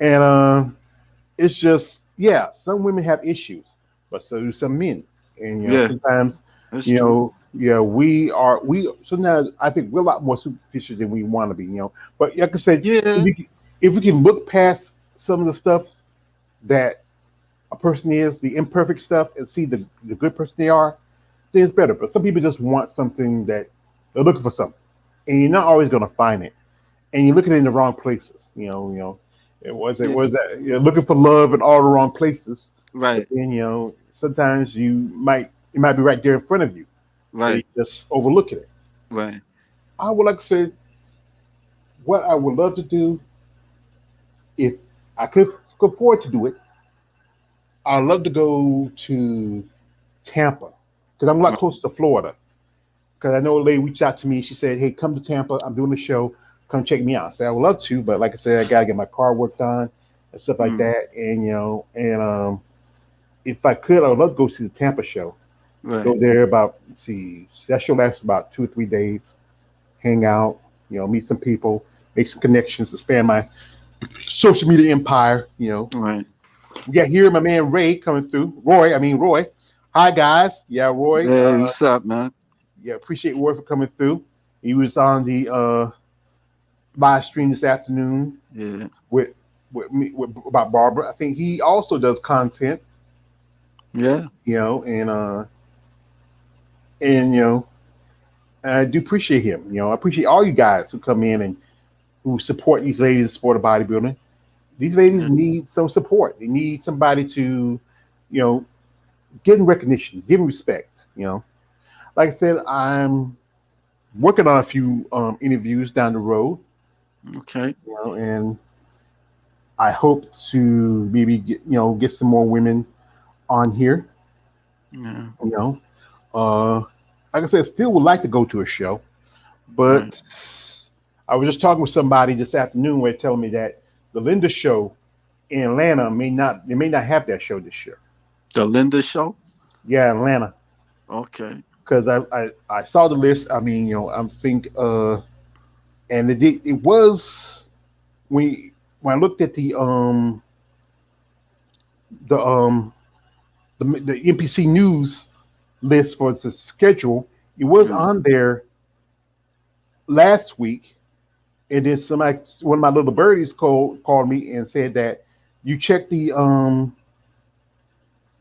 [SPEAKER 1] and it's just some women have issues, but so do some men, and
[SPEAKER 6] yeah.
[SPEAKER 1] sometimes
[SPEAKER 6] That's true.
[SPEAKER 1] we sometimes I think we're a lot more superficial than we want to be, But like I said,
[SPEAKER 6] Yeah,
[SPEAKER 1] if we can look past some of the stuff that a person is, the imperfect stuff, and see the good person they are, then it's better. But some people just want something that they're looking for something, and you're not always going to find it, and you're looking in the wrong places. It
[SPEAKER 6] yeah.
[SPEAKER 1] was that you're looking for love in all the wrong places, but
[SPEAKER 6] Right,
[SPEAKER 1] then sometimes it might be right there in front of you, but you
[SPEAKER 6] right,
[SPEAKER 1] just overlooking it.
[SPEAKER 6] right.
[SPEAKER 1] I would like to say what I would love to do if I could afford to do it. I'd love to go to Tampa because I'm a lot
[SPEAKER 6] Right.
[SPEAKER 1] closer to Florida. Because I know a lady reached out to me. She said, "Hey, come to Tampa. I'm doing a show. Come check me out." I said, "I would love to, but like I said, I gotta get my car worked on and stuff like
[SPEAKER 6] Mm,
[SPEAKER 1] that." And if I could, I would love to go see the Tampa show. Go
[SPEAKER 6] right.
[SPEAKER 1] there about see that show lasts about 2 or 3 days. Hang out, meet some people, make some connections, expand my social media empire.
[SPEAKER 6] Right.
[SPEAKER 1] We got here my man Ray coming through. Roy. Hi guys. Yeah, Roy.
[SPEAKER 6] Hey, what's up, man?
[SPEAKER 1] Yeah, appreciate Roy for coming through. He was on the live stream this afternoon
[SPEAKER 6] Yeah,
[SPEAKER 1] with about Barbara. I think he also does content,
[SPEAKER 6] yeah,
[SPEAKER 1] and I do appreciate him. I appreciate all you guys who come in and who support these ladies in the sport of bodybuilding. These ladies
[SPEAKER 6] yeah.
[SPEAKER 1] need some support. They need somebody to, you know, give them recognition, give them respect. Like I said, I'm working on a few interviews down the road,
[SPEAKER 6] Okay.
[SPEAKER 1] and I hope to maybe get some more women on here.
[SPEAKER 6] Yeah.
[SPEAKER 1] You know, uh, like I said, still would like to go to a show,
[SPEAKER 6] Right.
[SPEAKER 1] but I was just talking with somebody this afternoon where they're telling me that the Linda show in Atlanta may not have that show this year.
[SPEAKER 6] The Linda Show.
[SPEAKER 1] Yeah, Atlanta,
[SPEAKER 6] Okay.
[SPEAKER 1] because I saw the list. I mean, I'm think and it was when I looked at the the NPC news list for the schedule, it was
[SPEAKER 6] Yeah.
[SPEAKER 1] on there last week, and then one of my little birdies called me and said that you check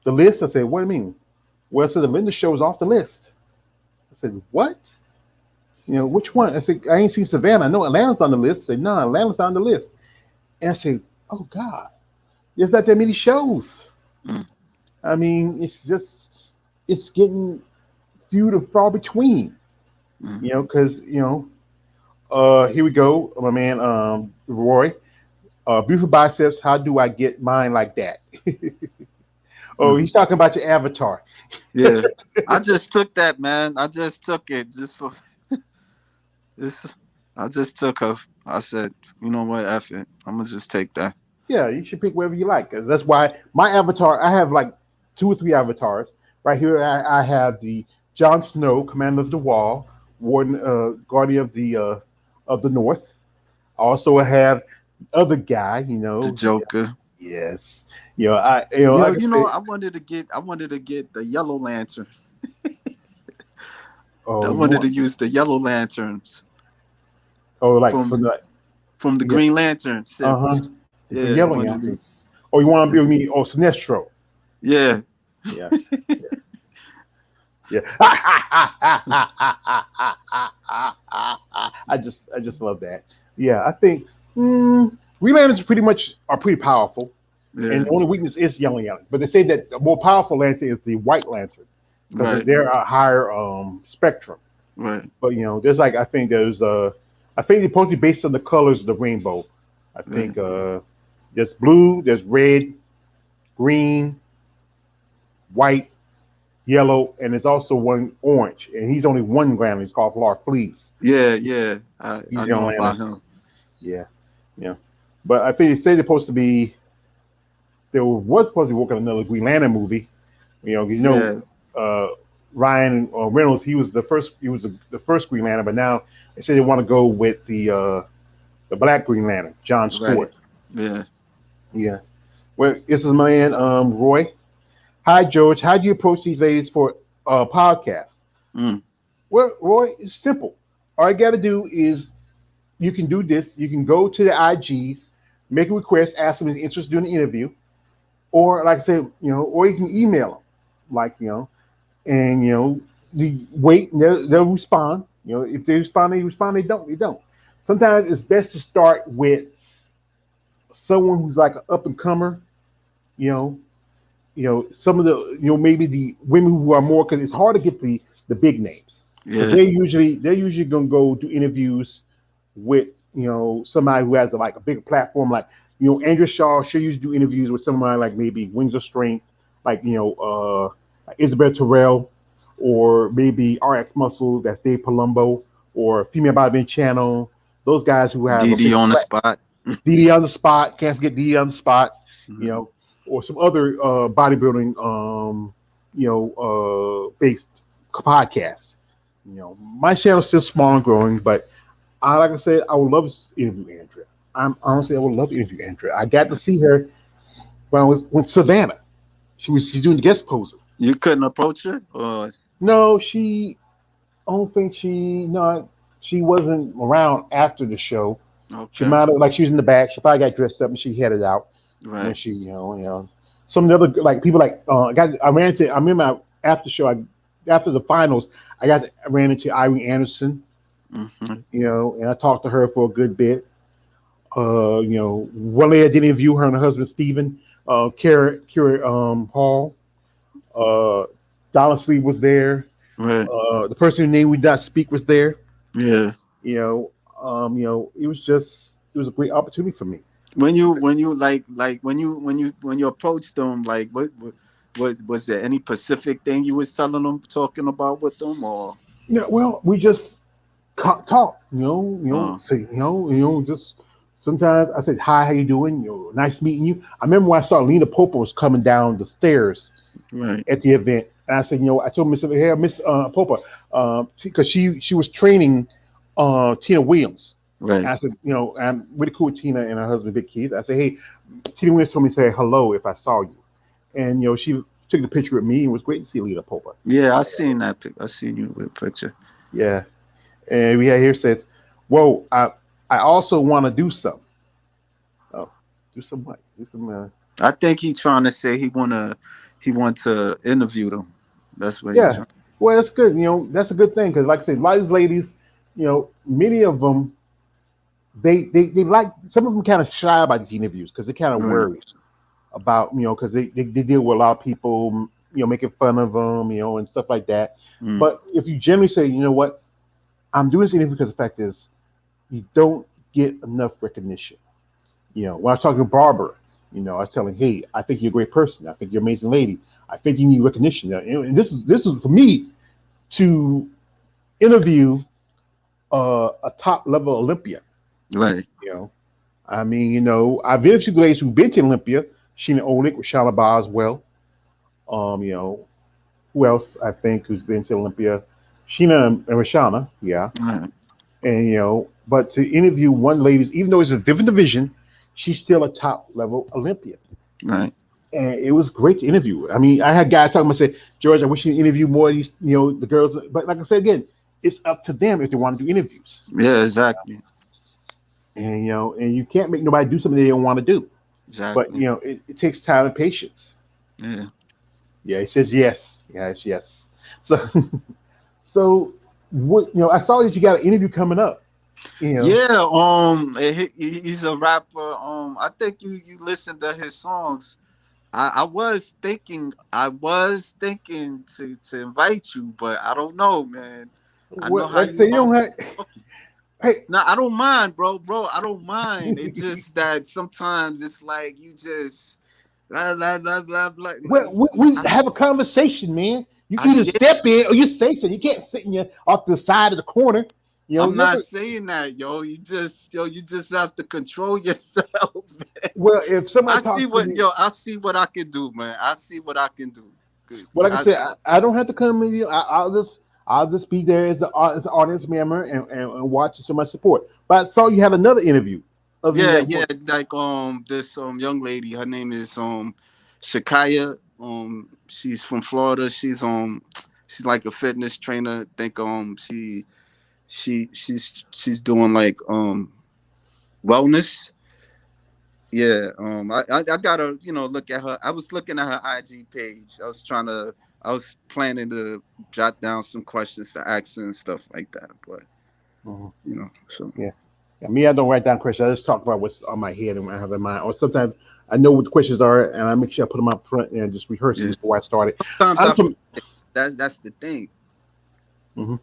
[SPEAKER 1] The list? I said, what do you mean? Well, so the Linda show is off the list. I said, what? Which one? I said, I ain't seen Savannah. I know Atlanta's on the list. I said, no, Atlanta's not on the list. And I said, oh God, there's not that many shows.
[SPEAKER 6] Mm.
[SPEAKER 1] I mean, it's getting few to far between.
[SPEAKER 6] Mm.
[SPEAKER 1] Because here we go, my man, Roy. Beautiful biceps. How do I get mine like that? Oh, he's talking about your avatar.
[SPEAKER 6] Yeah, I just took that, man. I just took it just for this. I just took her. I said, you know what, F it. I'm gonna just take that.
[SPEAKER 1] Yeah, you should pick whatever you like. 'Cause that's why my avatar. I have like 2 or 3 avatars. Right here, I have the Jon Snow, Commander of the Wall, Warden, Guardian of the North. Also, I have the other guy.
[SPEAKER 6] The Joker.
[SPEAKER 1] Yes. Like I
[SPEAKER 6] I
[SPEAKER 1] said,
[SPEAKER 6] wanted to get the Yellow Lantern. I
[SPEAKER 1] oh, you
[SPEAKER 6] wanted to
[SPEAKER 1] want,
[SPEAKER 6] use the Yellow Lanterns
[SPEAKER 1] like
[SPEAKER 6] from
[SPEAKER 1] the
[SPEAKER 6] from the
[SPEAKER 1] yeah,
[SPEAKER 6] Green Lantern
[SPEAKER 1] uh-huh,
[SPEAKER 6] series.
[SPEAKER 1] the
[SPEAKER 6] Yeah, I
[SPEAKER 1] yellow
[SPEAKER 6] wanted to,
[SPEAKER 1] answers. Oh, you want to be with me? Oh, Sinestro.
[SPEAKER 6] yeah.
[SPEAKER 1] Yeah. Yeah. I just love that. Yeah, I think Green Lanterns are pretty powerful, and
[SPEAKER 6] Yeah.
[SPEAKER 1] the only weakness is Yellow Lantern. But they say that the more powerful lantern is the White Lantern because
[SPEAKER 6] Right.
[SPEAKER 1] they're a higher spectrum.
[SPEAKER 6] Right.
[SPEAKER 1] But there's like I think they're supposed to be based on the colors of the rainbow. I
[SPEAKER 6] Right.
[SPEAKER 1] think there's blue, there's red, green, white, yellow, and there's also one orange. And he's only one Grammy. He's called Lord Fleece.
[SPEAKER 6] Yeah. Yeah.
[SPEAKER 1] He's
[SPEAKER 6] I
[SPEAKER 1] the
[SPEAKER 6] know
[SPEAKER 1] only
[SPEAKER 6] about
[SPEAKER 1] one.
[SPEAKER 6] him.
[SPEAKER 1] Yeah, yeah. But I think they say they're supposed to be. They was supposed to be working on another Green Lantern movie.
[SPEAKER 6] Yeah.
[SPEAKER 1] Uh, Ryan Reynolds. He was the first. He was the first Green Lantern, but now they say they want to go with the Black Green Lantern, John
[SPEAKER 6] Right.
[SPEAKER 1] Stewart.
[SPEAKER 6] Yeah.
[SPEAKER 1] Yeah. Well, this is my man Roy. Hi, George. How do you approach these ladies for podcasts?
[SPEAKER 6] Mm.
[SPEAKER 1] Well, Roy, it's simple. All you got to do is you can do this. You can go to the IGs, make a request, ask them if they're interested in the interview, or like I said, or you can email them, and you wait and they'll respond. If they respond, they respond. They don't, they don't. Sometimes it's best to start with someone who's like an up and comer. You know, some of the maybe the women who are more because it's hard to get the big names because
[SPEAKER 6] Yeah.
[SPEAKER 1] they're usually gonna go do interviews with somebody who has like a bigger platform like Andrea Shaw. She used to do interviews with somebody like maybe Wings of Strength, like Isabel Terrell, or maybe RX Muscle. That's Dave Palumbo, or Female Bodybuilding Channel. Those guys who have a
[SPEAKER 6] DD
[SPEAKER 1] bigger
[SPEAKER 6] on the
[SPEAKER 1] platform.
[SPEAKER 6] spot.
[SPEAKER 1] DD on the spot. Can't forget DD on the spot.
[SPEAKER 6] Mhm.
[SPEAKER 1] You know, or some other bodybuilding, based podcasts. My channel's still small and growing, but like I said, I would love to interview Andrea. I would love to interview Andrea. I got to see her when I was with Savannah. She's doing the guest posing.
[SPEAKER 6] You couldn't approach her, or
[SPEAKER 1] No, I don't think she wasn't around after the show. She
[SPEAKER 6] okay,
[SPEAKER 1] might have like she was in the back. She probably got dressed up and she headed out. When
[SPEAKER 6] right,
[SPEAKER 1] she, some of the other like people like I ran into. I remember after show, after the finals, I ran into Irene Anderson,
[SPEAKER 6] hmm
[SPEAKER 1] and I talked to her for a good bit. One lady I did interview her and her husband Stephen, Kara Hall, uh, Dollar Sleeve was there.
[SPEAKER 6] right,
[SPEAKER 1] The person whose name we not speak was there.
[SPEAKER 6] yeah.
[SPEAKER 1] It was a great opportunity for me.
[SPEAKER 6] When you when you approached them, like what was there any specific thing you was telling them, talking about with them, or
[SPEAKER 1] Well, we just talk,
[SPEAKER 6] uh
[SPEAKER 1] say, just sometimes I said, hi, how you doing? Nice meeting you. I remember when I saw Lena Popa was coming down the stairs
[SPEAKER 6] right,
[SPEAKER 1] at the event. And I said, I told Miss Hey, Miss Popa, because she was training Tina Williams. And
[SPEAKER 6] right,
[SPEAKER 1] I said, I'm really cool with Tina and her husband, Big Keith. I said, hey, Tina Williams told me to say hello if I saw you. And, she took the picture with me. It was great to see Lena Popa.
[SPEAKER 6] yeah. I seen that. I seen you with picture.
[SPEAKER 1] Yeah. And we had here says, whoa, I also want to do some. Oh, do some what? Do some.
[SPEAKER 6] I think he trying to say he want to interview them. That's what he
[SPEAKER 1] Yeah,
[SPEAKER 6] trying.
[SPEAKER 1] well, that's good. That's a good thing because, like I said, a lot of these ladies, many of them, they like some of them kind of shy about these interviews because they kind of
[SPEAKER 6] Right.
[SPEAKER 1] worry about because they deal with a lot of people making fun of them and stuff like that.
[SPEAKER 6] Mm.
[SPEAKER 1] But if you generally say, you know what, I'm doing this interview because the fact is you don't get enough recognition. When I was talking to Barbara, I was telling, hey, I think you're a great person. I think you're an amazing lady. I think you need recognition. And this is for me to interview a top level Olympian.
[SPEAKER 6] Right.
[SPEAKER 1] You know, I mean, I've interviewed ladies who've been to Olympia. Sheena Olick, Rashana Boswell. You know, who else I think who's been to Olympia? Sheena and Rashana, yeah.
[SPEAKER 6] Right.
[SPEAKER 1] And but to interview one lady, even though it's a different division, she's still a top level Olympian.
[SPEAKER 6] Right.
[SPEAKER 1] And it was great to interview. I mean, I had guys talking about say, George, I wish you interview more of these, the girls. But like I said again, it's up to them if they want to do interviews.
[SPEAKER 6] Yeah. Exactly.
[SPEAKER 1] And and you can't make nobody do something they don't want to do. But
[SPEAKER 6] Exactly.
[SPEAKER 1] it takes time and patience.
[SPEAKER 6] Yeah.
[SPEAKER 1] Yeah, he says yes. Yes, yes. So so what I saw that you got an interview coming up.
[SPEAKER 6] Yeah. He's a rapper. I think you listened to his songs. I was thinking to invite you, but I don't know, man. I know
[SPEAKER 1] What
[SPEAKER 6] how
[SPEAKER 1] like I
[SPEAKER 6] you
[SPEAKER 1] say, you
[SPEAKER 6] are
[SPEAKER 1] don't
[SPEAKER 6] with
[SPEAKER 1] have
[SPEAKER 6] talking.
[SPEAKER 1] hey.
[SPEAKER 6] No, I don't mind, bro. I don't mind. It's just that sometimes it's like you just blah blah blah blah blah.
[SPEAKER 1] Well,
[SPEAKER 6] Like
[SPEAKER 1] we
[SPEAKER 6] I,
[SPEAKER 1] have a conversation, man. You
[SPEAKER 6] I
[SPEAKER 1] either
[SPEAKER 6] get.
[SPEAKER 1] step in or you say something. You can't sit in your off the side of the corner.
[SPEAKER 6] I'm
[SPEAKER 1] You have
[SPEAKER 6] not
[SPEAKER 1] to,
[SPEAKER 6] saying that, yo. You just have to control yourself, man.
[SPEAKER 1] well, if somebody talks to me,
[SPEAKER 6] I see what I can do, man. I see what I can do. Good.
[SPEAKER 1] well, like I said, I don't have to come in. I'll just be there as an audience member and watch so much support. But I saw you have another interview other than
[SPEAKER 6] Yeah,
[SPEAKER 1] that
[SPEAKER 6] yeah.
[SPEAKER 1] one.
[SPEAKER 6] Like this young lady, her name is Shakaya. She's from Florida. She's like a fitness trainer. I think she's doing like wellness. Yeah. I gotta look at her. I was looking at her IG page. I was planning to jot down some questions to ask her and stuff like that. But
[SPEAKER 1] Mhm.
[SPEAKER 6] so
[SPEAKER 1] Yeah. Yeah, me, I don't write down questions. I just talk about what's on my head and what I have in mind. Or sometimes I know what the questions are, and I make sure I put them up front and just rehearse them
[SPEAKER 6] yeah.
[SPEAKER 1] before I start it.
[SPEAKER 6] Sometimes
[SPEAKER 1] I'm
[SPEAKER 6] I
[SPEAKER 1] from.
[SPEAKER 6] forget. That's the thing.
[SPEAKER 1] Mhm.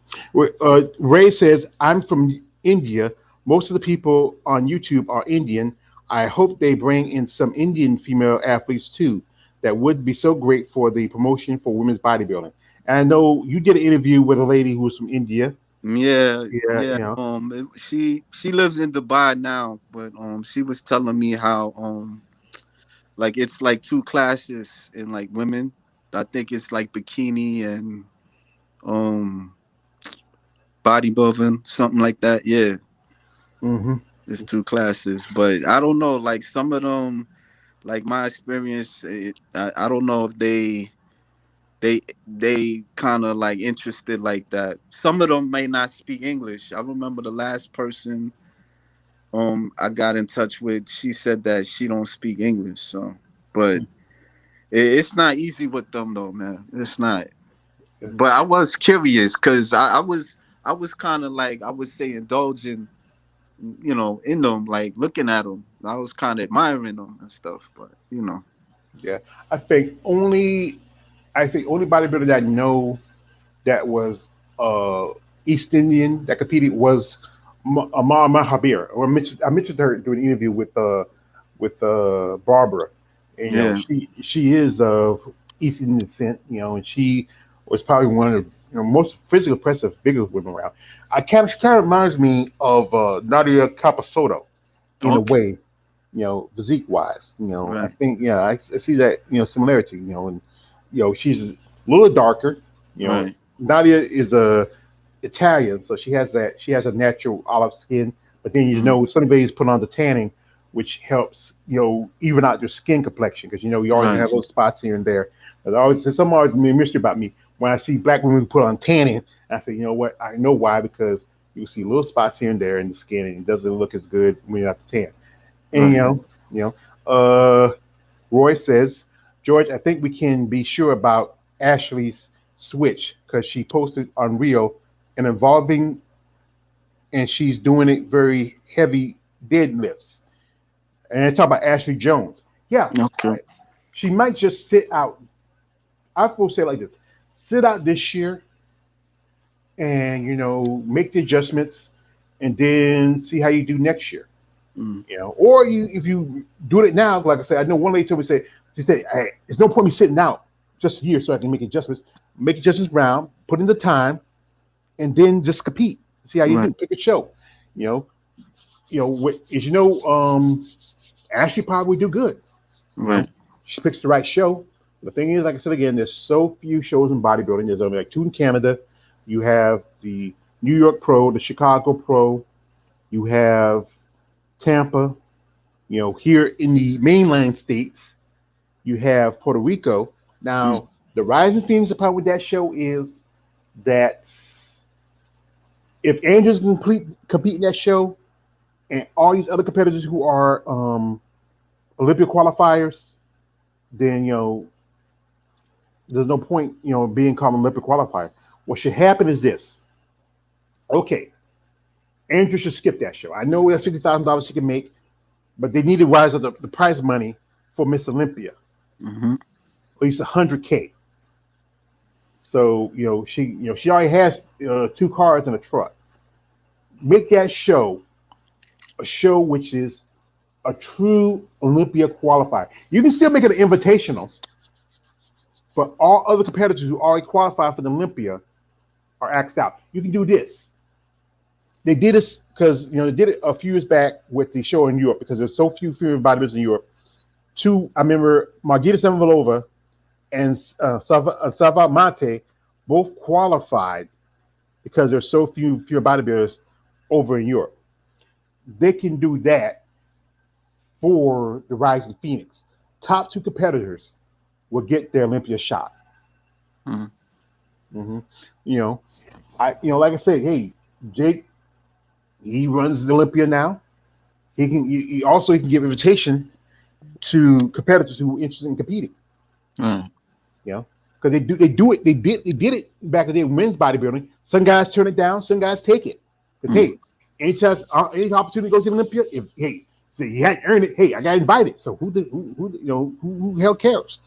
[SPEAKER 1] Ray says, I'm from India. Most of the people on YouTube are Indian. I hope they bring in some Indian female athletes too. That would be so great for the promotion for women's bodybuilding. And I know you did an interview with a lady who was from India.
[SPEAKER 6] Yeah,
[SPEAKER 1] Yeah,
[SPEAKER 6] yeah. She lives in Dubai now, but she was telling me how like it's like two classes in like women. I think it's like bikini and um bodybuilding, something like that. Yeah,
[SPEAKER 1] hmm
[SPEAKER 6] it's two classes, but I don't know. Like some of them, like my experience, I don't know if they kind of like interested like that. Some of them may not speak English. I remember the last person I got in touch with, she said that she don't speak English. So, but it's not easy with them though, man. It's not. But I was curious because I was kind of like I would say indulging, in them, like looking at them. I was kind of admiring them and stuff. But
[SPEAKER 1] yeah. I think only bodybuilder that I know that was uh, East Indian that competed was Amar Mahabir. Or I mentioned her doing an interview with Barbara, and
[SPEAKER 6] yeah,
[SPEAKER 1] she is of East Indian descent, and she was probably one of the most physically impressive, biggest women around. Kind of reminds me of Nadia Capasotto in a
[SPEAKER 6] okay,
[SPEAKER 1] way, physique wise. I
[SPEAKER 6] right,
[SPEAKER 1] think I see that similarity. And she's a little darker.
[SPEAKER 6] right,
[SPEAKER 1] Nadia is a Italian, so she has a natural olive skin. But then
[SPEAKER 6] mhm,
[SPEAKER 1] some ladies put on the tanning, which helps even out your skin complexion because you always
[SPEAKER 6] right,
[SPEAKER 1] have those spots here and there. But some always be a mystery about me when I see black women put on tanning. I say, you know what? I know why because you see little spots here and there in the skin, and it doesn't look as good when you're not tan. And
[SPEAKER 6] right.
[SPEAKER 1] you know, uh, Roy says, George, I think we can be sure about Ashley's switch because she posted on Rio and involving, and she's doing it very heavy deadlifts. And I talk about Ashley Jones. Yeah,
[SPEAKER 6] Okay.
[SPEAKER 1] she might just sit out. I will say it like this: sit out this year, and make the adjustments, and then see how you do next year.
[SPEAKER 6] Mm.
[SPEAKER 1] Or if you do it now, like I said, I know one lady told me she said, hey, there's no point me sitting out just a year so I can make adjustments. Make adjustments round, put in the time, and then just compete. See how you
[SPEAKER 6] Right.
[SPEAKER 1] do. Pick a show. You know, as Ashley probably do good.
[SPEAKER 6] Right.
[SPEAKER 1] She picks the right show. The thing is, like I said again, there's so few shows in bodybuilding. There's only like two in Canada. You have the New York Pro, the Chicago Pro. You have Tampa. Here in the mainland states, you have Puerto Rico.
[SPEAKER 6] Mm.
[SPEAKER 1] Now, the rising things about with that show is that if Andrews compete in that show, and all these other competitors who are Olympia qualifiers, then there's no point being called an Olympic qualifier. What should happen is this. Okay, Andrews should skip that show. I know that's $50,000 she can make, but they need to rise up the prize money for Miss Olympia,
[SPEAKER 6] Mm-hmm.
[SPEAKER 1] at least 100K. So she already has two cars and a truck. Make that show a show which is a true Olympia qualifier. You can still make it an invitational, but all other competitors who already qualify for the Olympia are axed out. You can do this. They did this because they did it a few years back with the show in Europe because there's so few female bodybuilders in Europe. I remember Margita Semvalova and Sava Mate both qualified because there's so few bodybuilders over in Europe. They can do that for the Rising Phoenix. Top two competitors will get their Olympia shot.
[SPEAKER 6] Mm-hmm.
[SPEAKER 1] Mm-hmm. Like I said, hey, Jake, he runs the Olympia now. He can. He can give invitation to competitors who are interested in competing.
[SPEAKER 6] Mm.
[SPEAKER 1] Because they do it. They did it back in the day. Men's bodybuilding. Some guys turn it down. Some guys take it. Because hey, any chance, any opportunity to go to the Olympia, if say you hadn't earned it, hey, I got invited. So who the hell cares?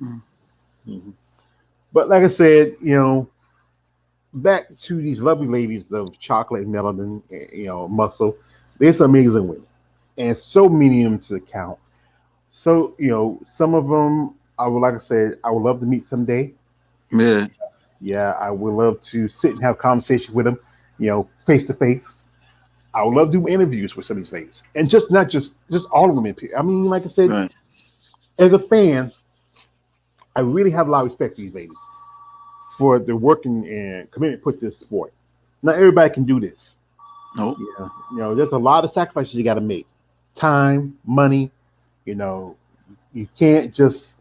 [SPEAKER 1] Mm-hmm. But like I said, back to these lovely ladies of chocolate, melanin, muscle. There's amazing women, and so many of them to count. So some of them I would, like I said, I would love to meet someday.
[SPEAKER 6] Yeah.
[SPEAKER 1] Yeah, I would love to sit and have a conversation with them, face to face. I would love to do interviews with some of these ladies, and not just all of them. I mean, like I said,
[SPEAKER 6] Right.
[SPEAKER 1] as a fan, I really have a lot of respect for these ladies for the working and commitment put to this sport. Not everybody can do this.
[SPEAKER 6] Nope.
[SPEAKER 1] Yeah, there's a lot of sacrifices you got to make, time, money. You can't just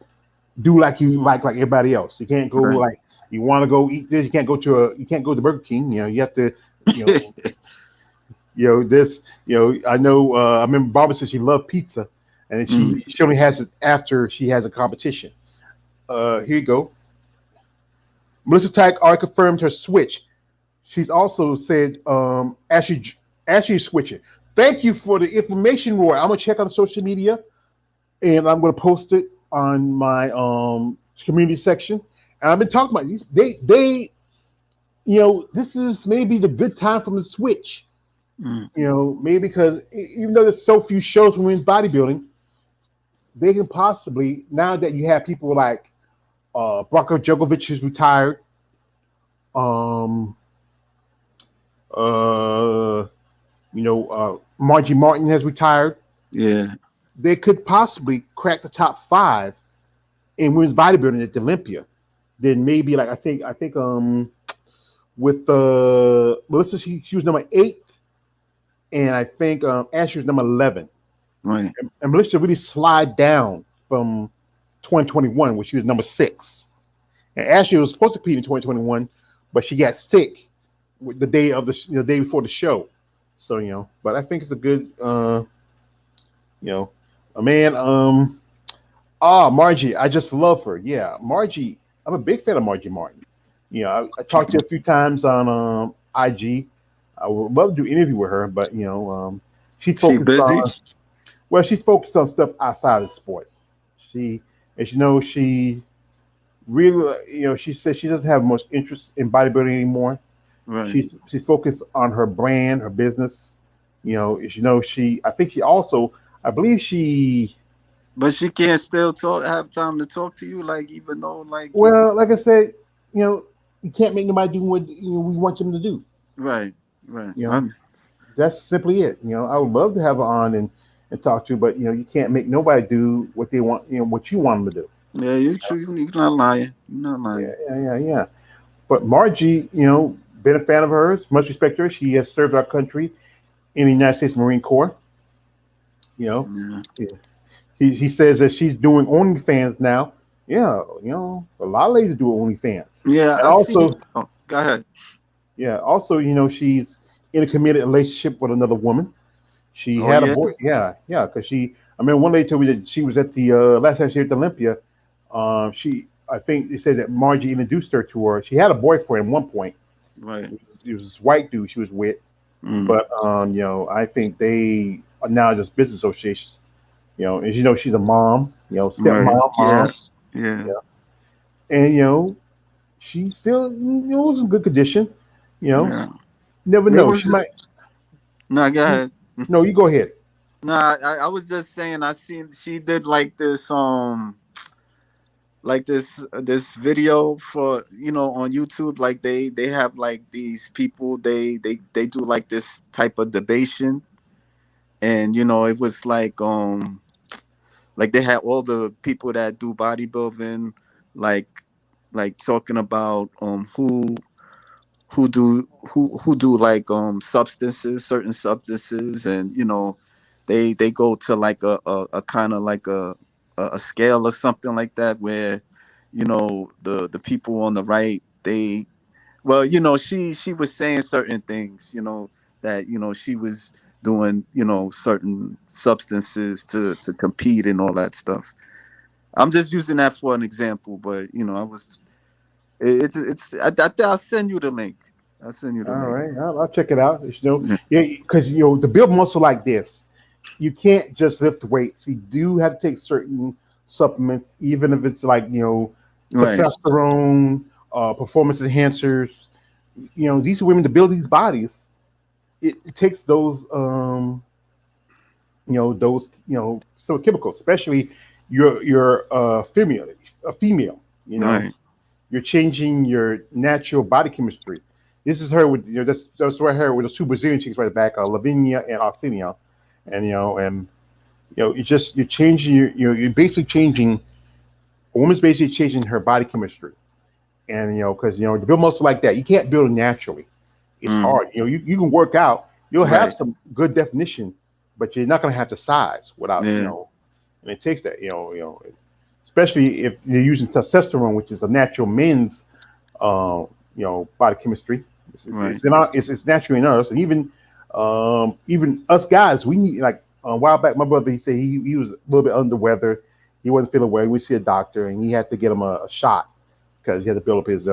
[SPEAKER 1] do like you like everybody else. You can't go like you want to go eat this. You can't go to Burger King. You have to. This. I know. I remember Barbara said she loved pizza, and she only has it after she has a competition. Here you go. Melissa Tag already confirmed her switch. She's also said Ashley switching. Thank you for the information, Roy. I'm gonna check on social media, and I'm gonna post it on my community section. And I've been talking about these. They this is maybe the good time for them to switch. Maybe because even though there's so few shows for women's bodybuilding, they can possibly, now that you have people like Branko Djokovic who's retired, Margie Martin has retired.
[SPEAKER 6] Yeah.
[SPEAKER 1] They could possibly crack the top 5 in women's bodybuilding at the Olympia. Then maybe like I think with Melissa, she was number 8, and I think Ashley was number 11.
[SPEAKER 6] Right.
[SPEAKER 1] And Melissa really slide down from 2021, where she was number 6. And Ashley was supposed to compete in 2021, but she got sick the day of the day before the show. So but I think it's a good a man Ah, Margie, I just love her. Yeah, Margie, I'm a big fan of Margie Martin. You know, I talked to her a few times on IG. I would love to do an interview with her, but she's
[SPEAKER 6] She
[SPEAKER 1] focused
[SPEAKER 6] busy?
[SPEAKER 1] on she's focused on stuff outside of sport. She, as you know, she really, she says she doesn't have much interest in bodybuilding anymore.
[SPEAKER 6] Right.
[SPEAKER 1] She's focused on her brand, her business. As you know, I think she also, I believe she.
[SPEAKER 6] But she can't still talk, have time to talk to you, like even though like you
[SPEAKER 1] Well, like I said, you know, you can't make nobody do what we want them to do.
[SPEAKER 6] right, right.
[SPEAKER 1] You know, that's simply it. I would love to have her on and talk to, but you can't make nobody do what they want. What you want them to do.
[SPEAKER 6] Yeah, you're true. You're not lying. You're not
[SPEAKER 1] Yeah,
[SPEAKER 6] lying.
[SPEAKER 1] yeah, yeah, yeah. But Margie, been a fan of hers. Much respect to her. She has served our country in the United States Marine Corps. You know,
[SPEAKER 6] Yeah.
[SPEAKER 1] Yeah. He says that she's doing OnlyFans now. Yeah, a lot of ladies do OnlyFans.
[SPEAKER 6] Yeah,
[SPEAKER 1] And
[SPEAKER 6] I see.
[SPEAKER 1] also,
[SPEAKER 6] Oh, go ahead.
[SPEAKER 1] yeah, also, she's in a committed relationship with another woman. She
[SPEAKER 6] Oh
[SPEAKER 1] had a
[SPEAKER 6] yeah.
[SPEAKER 1] boy. Yeah, yeah, because I mean, one lady told me that she was at the last time she was at the Olympia. I think they said that Margie introduced her to her. She had a boyfriend at one point.
[SPEAKER 6] Right.
[SPEAKER 1] It was this white dude she was with,
[SPEAKER 6] Mm.
[SPEAKER 1] but I think they are now just business associations. As you know, she's a mom.
[SPEAKER 6] Right.
[SPEAKER 1] Stepmom,
[SPEAKER 6] Yeah.
[SPEAKER 1] mom.
[SPEAKER 6] Yeah.
[SPEAKER 1] Yeah, and she's still was in good condition. You know,
[SPEAKER 6] Yeah.
[SPEAKER 1] never
[SPEAKER 6] It
[SPEAKER 1] know.
[SPEAKER 6] was
[SPEAKER 1] She
[SPEAKER 6] just
[SPEAKER 1] might.
[SPEAKER 6] no. Go ahead.
[SPEAKER 1] No, you go ahead.
[SPEAKER 6] No, I was just saying. I seen she did like this video for on YouTube. Like they have like these people. They do like this type of debation, and it was like they had all the people that do bodybuilding, like talking about who do like substances, certain substances, and they go to like a kind of like a scale or something like that, where the people on the right, they well she was saying certain things, that she was doing certain substances to compete and all that stuff. I'm just using that for an example, but I was it's I'll send you the link. I'll send you the
[SPEAKER 1] All
[SPEAKER 6] link.
[SPEAKER 1] right, I'll check it out.
[SPEAKER 6] Yeah.
[SPEAKER 1] Yeah, because to build muscle like this, you can't just lift weights. You do have to take certain supplements, even if it's like
[SPEAKER 6] Right.
[SPEAKER 1] testosterone, performance enhancers. These women to build these bodies, it takes those some chemicals, especially your female, a female.
[SPEAKER 6] Right.
[SPEAKER 1] You're changing your natural body chemistry. This is her with that's right here with the two Brazilian chicks right back, Lavinia and Arsenio, and you're changing you're basically changing a woman's basically changing her body chemistry, and because to build muscle like that, you can't build it naturally. It's
[SPEAKER 6] Mm.
[SPEAKER 1] hard. You can work out, you'll have
[SPEAKER 6] Right.
[SPEAKER 1] some good definition, but you're not going to have the size without
[SPEAKER 6] Yeah.
[SPEAKER 1] and it takes that especially if you're using testosterone, which is a natural men's body chemistry.
[SPEAKER 6] Right.
[SPEAKER 1] It's natural in us, and even us guys, we need like a while back. My brother, he said he was a little bit under the weather. He wasn't feeling well. We see a doctor, and he had to get him a shot because he had to build up his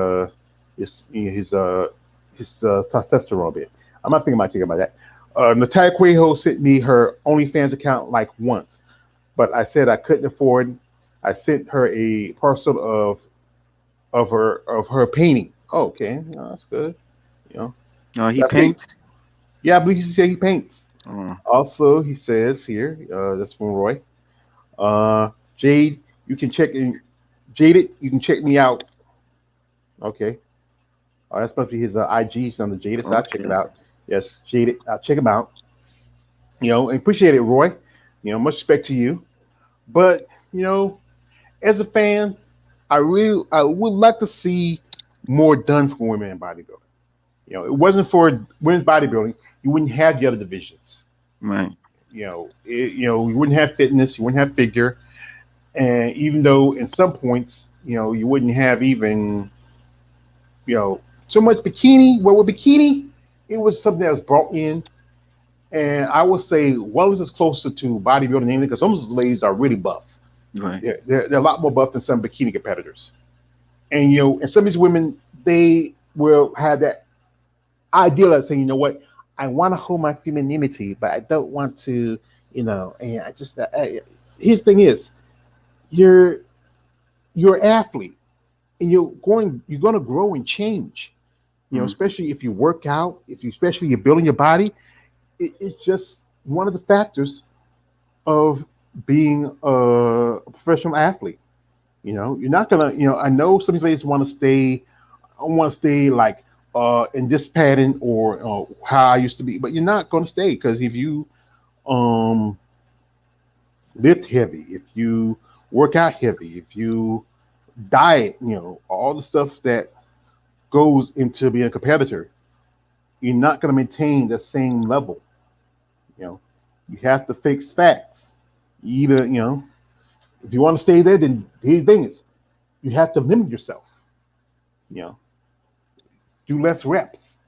[SPEAKER 1] testosterone a bit. I'm not thinking about taking about that. Natalia Cuejo sent me her OnlyFans account like once, but I said I couldn't afford. I sent her a parcel of her painting. Oh, okay, that's good. You know,
[SPEAKER 6] He
[SPEAKER 1] I think
[SPEAKER 6] paints.
[SPEAKER 1] yeah, I believe he said he paints.
[SPEAKER 6] Oh.
[SPEAKER 1] Also, he says here, that's from Roy. Jade, you can check in. Jaded, you can check me out. Okay. That's supposed to be his IG. He's on the Jaded, so I'll check it
[SPEAKER 6] Okay.
[SPEAKER 1] out. Yes, Jaded, I'll check him out. And appreciate it, Roy. Much respect to you. But as a fan, I would like to see more done for women in bodybuilding. It wasn't for women's bodybuilding, you wouldn't have the other divisions.
[SPEAKER 6] Right.
[SPEAKER 1] You wouldn't have fitness, you wouldn't have figure, and even though in some points, you wouldn't have even, so much bikini. Well, with bikini, it was something that was brought in, and I would say Wellness is closer to bodybuilding anything because some of those ladies are really buff.
[SPEAKER 6] Right.
[SPEAKER 1] They're a lot more buff than some bikini competitors. And and some of these women, they will have that ideal of saying, I want to hold my femininity, but I don't want to, And I just, his thing is, you're you're an athlete, and you're going to grow and change.
[SPEAKER 6] Mm.
[SPEAKER 1] Especially if you work out, especially you're building your body, it's just one of the factors of being a professional athlete. You're not gonna. I know some ladies want to stay like in this pattern or how I used to be, but you're not gonna stay because if you um lift heavy, if you work out heavy, if you diet, all the stuff that goes into being a competitor, you're not gonna maintain the same level. You know, you have to fix facts. Either if you want to stay there, then the thing is, you have to limit yourself. You know, do less reps,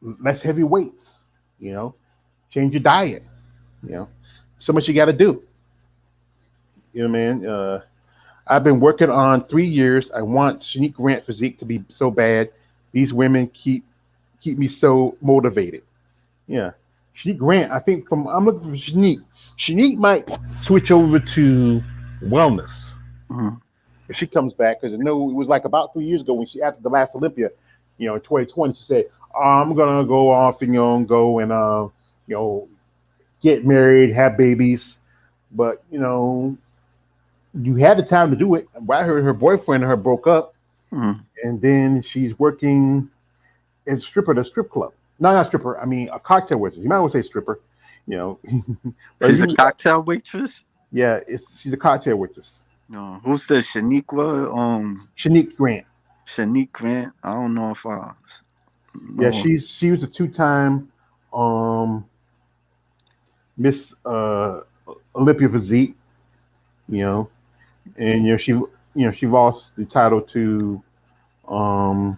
[SPEAKER 1] less heavy weights. You know, change your diet. You know, so much you got to do. Man. I've been working on 3 years. I want Shanique Grant physique to be so bad. These women keep me so motivated. Yeah. Shanique Grant, I think I'm looking for Shanique. Shanique might switch over to wellness
[SPEAKER 6] Mm.
[SPEAKER 1] if she comes back because I know it was like about 3 years ago when she after the last Olympia, in 2020, she said, I'm gonna go off and go and you know, get married, have babies. But you had the time to do it. I heard her boyfriend and her broke up,
[SPEAKER 6] Mm.
[SPEAKER 1] and then she's working in the strip club. No, not stripper. I mean, a cocktail waitress. You might want to say stripper. You know, but
[SPEAKER 6] She's a cocktail waitress.
[SPEAKER 1] yeah, she's a cocktail waitress.
[SPEAKER 6] No, who's the Shaniqua?
[SPEAKER 1] Shanique Grant.
[SPEAKER 6] Shanique Grant. I don't know if I
[SPEAKER 1] Yeah,
[SPEAKER 6] know.
[SPEAKER 1] she was a two-time um, Miss Olympia physique. You know, and she lost the title um,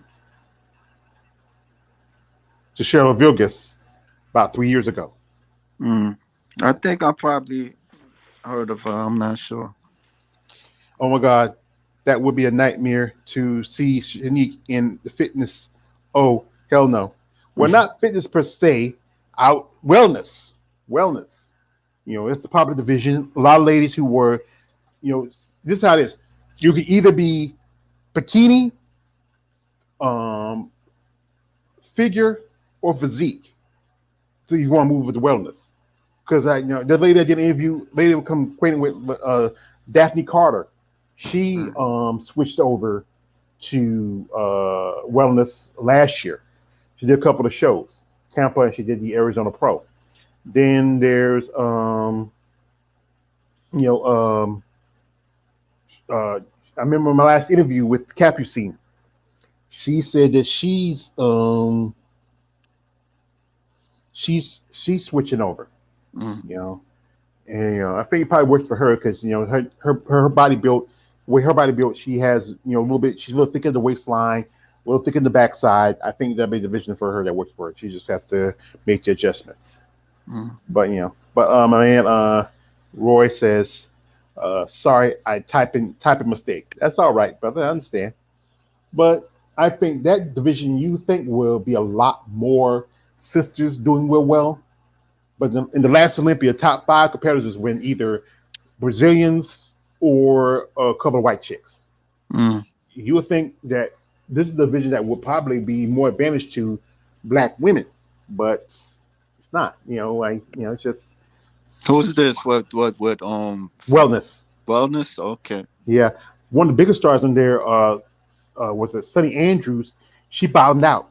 [SPEAKER 1] to Cheryl Vilgas about 3 years ago.
[SPEAKER 6] Mm. I think I probably heard of her. I'm not sure.
[SPEAKER 1] Oh my God, that would be a nightmare to see Shanique in the fitness. Oh hell no. Well, not fitness per se. Out wellness. It's the popular division. A lot of ladies who were, this is how it is. You can either be bikini, um, figure, or physique. So you want to move with the wellness. Because the lady I did an interview, lady would come acquainted with Daphne Carter. She switched over to wellness last year. She did a couple of shows, Tampa, and she did the Arizona Pro. Then there's you know I remember my last interview with Capucine. She said that she's switching over.
[SPEAKER 6] Mm.
[SPEAKER 1] You know, and I think it probably works for her because her body built, with her body built, she has a little bit, she's a little thick in the waistline, a little thick in the backside. I think that'd be the vision for her that works for her. She just has to make the adjustments.
[SPEAKER 6] Mm.
[SPEAKER 1] But my man Roy says, sorry, I typing mistake. That's all right, brother. I understand. But I think that division you think will be a lot more sisters doing well. But in the last Olympia, top five competitors win either Brazilians or a couple of white chicks.
[SPEAKER 6] Mm.
[SPEAKER 1] You would think that this is the division that would probably be more advantage to black women, but it's not. It's just
[SPEAKER 6] Who's this? What?
[SPEAKER 1] wellness.
[SPEAKER 6] Wellness. Okay.
[SPEAKER 1] Yeah, one of the biggest stars in there was Sunny Andrews. She bottomed out,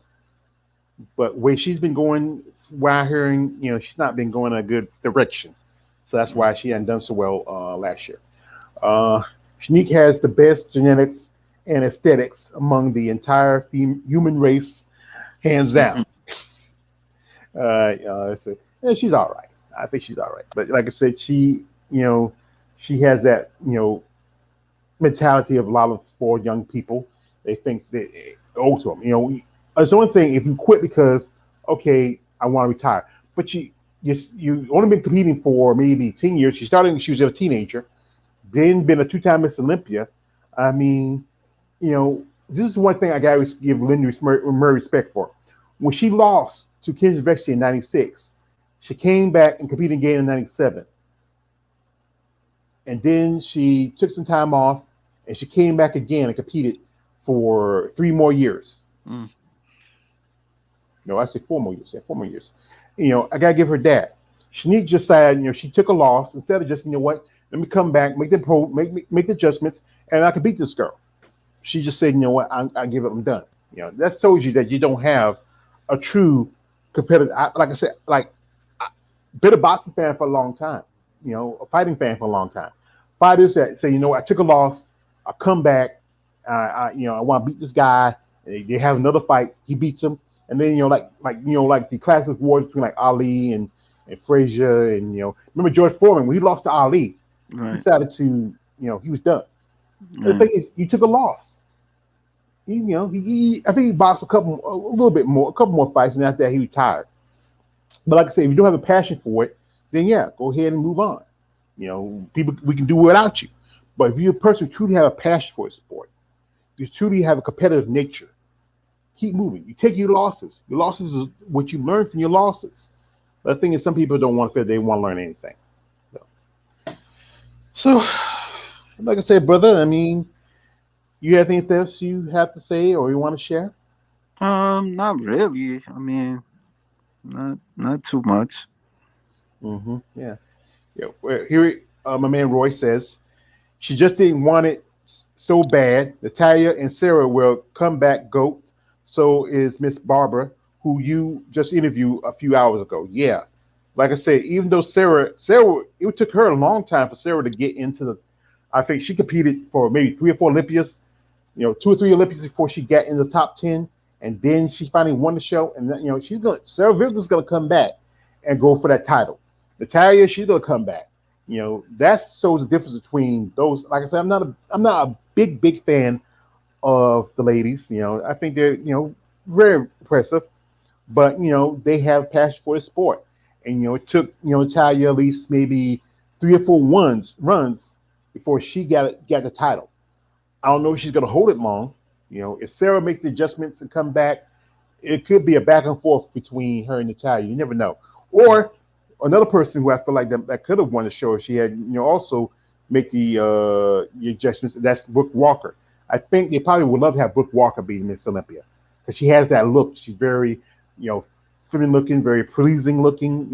[SPEAKER 1] but where she's been going, while hearing, she's not been going in a good direction. So that's why she hadn't done so well last year. Uh, Shanique has the best genetics and aesthetics among the entire human race, hands down. Yeah, she's all right. I think she's all right. But like I said, she has that, mentality of a lot of spoiled young people. They think they owe to them. It's one thing if you quit because, okay, I want to retire, but you only been competing for maybe 10 years. She started when she was a teenager, then been a two-time Miss Olympia. I mean, this is one thing I gotta give Linda Murray respect for. When she lost to Kendra Vexie in '96, she came back and competed again in '97, and then she took some time off, and she came back again and competed for 3 more years.
[SPEAKER 6] Mm.
[SPEAKER 1] No, I say 4 more years. Yeah, 4 more years. I gotta give her that. She just said, she took a loss instead of just, what, let me come back, make the adjustments, and I can beat this girl. She just said, what, I give up, I'm done. That shows you that you don't have a true competitive. Like I said, been a boxing fan for a long time. A fighting fan for a long time. Fighters that say, I took a loss, I come back, I want to beat this guy. They have another fight, he beats him, and then like the classic wars between like Ali and Frazier and remember George Foreman when he lost to Ali,
[SPEAKER 6] Right.
[SPEAKER 1] he decided to he was done.
[SPEAKER 6] Right.
[SPEAKER 1] The thing is, you took a loss. I think he boxed a couple more fights, and after that he retired. But like I said, if you don't have a passion for it, then yeah, go ahead and move on. People, we can do without you. But if you're a person who truly have a passion for a sport, you truly have a competitive nature, keep moving. You take your losses. Your losses is what you learn from your losses. But the thing is, some people don't want to feel they want to learn anything. So, like I said, brother, I mean, you have anything else you have to say or you want to share?
[SPEAKER 6] Not really. I mean, not too much.
[SPEAKER 1] Mm-hmm. Yeah. Well, here, my man Roy says she just didn't want it so bad. Natalia and Sarah will come back goat. So is Miss Barbara, who you just interviewed a few hours ago. Yeah. Like I said, even though Sarah, it took her a long time for Sarah to get into the. I think she competed for maybe 3 or 4 Olympias, 2 or 3 Olympics before she got in the top 10, and then she finally won the show. And Sarah Vickers gonna come back and go for that title. Natalia, she's gonna come back. That shows the difference between those. Like I said, I'm not a big fan of the ladies. I think they're very impressive, but they have passion for the sport, and it took Natalia at least maybe 3 or 4 runs before she got the title. I don't know if she's gonna hold it long. If Sarah makes the adjustments and come back, it could be a back and forth between her and Natalia. You never know. Or another person who I feel like that could have won the show if she had also make the adjustments. That's Brooke Walker. I think they probably would love to have Brooke Walker be Miss Olympia because she has that look. She's very feminine looking, very pleasing looking.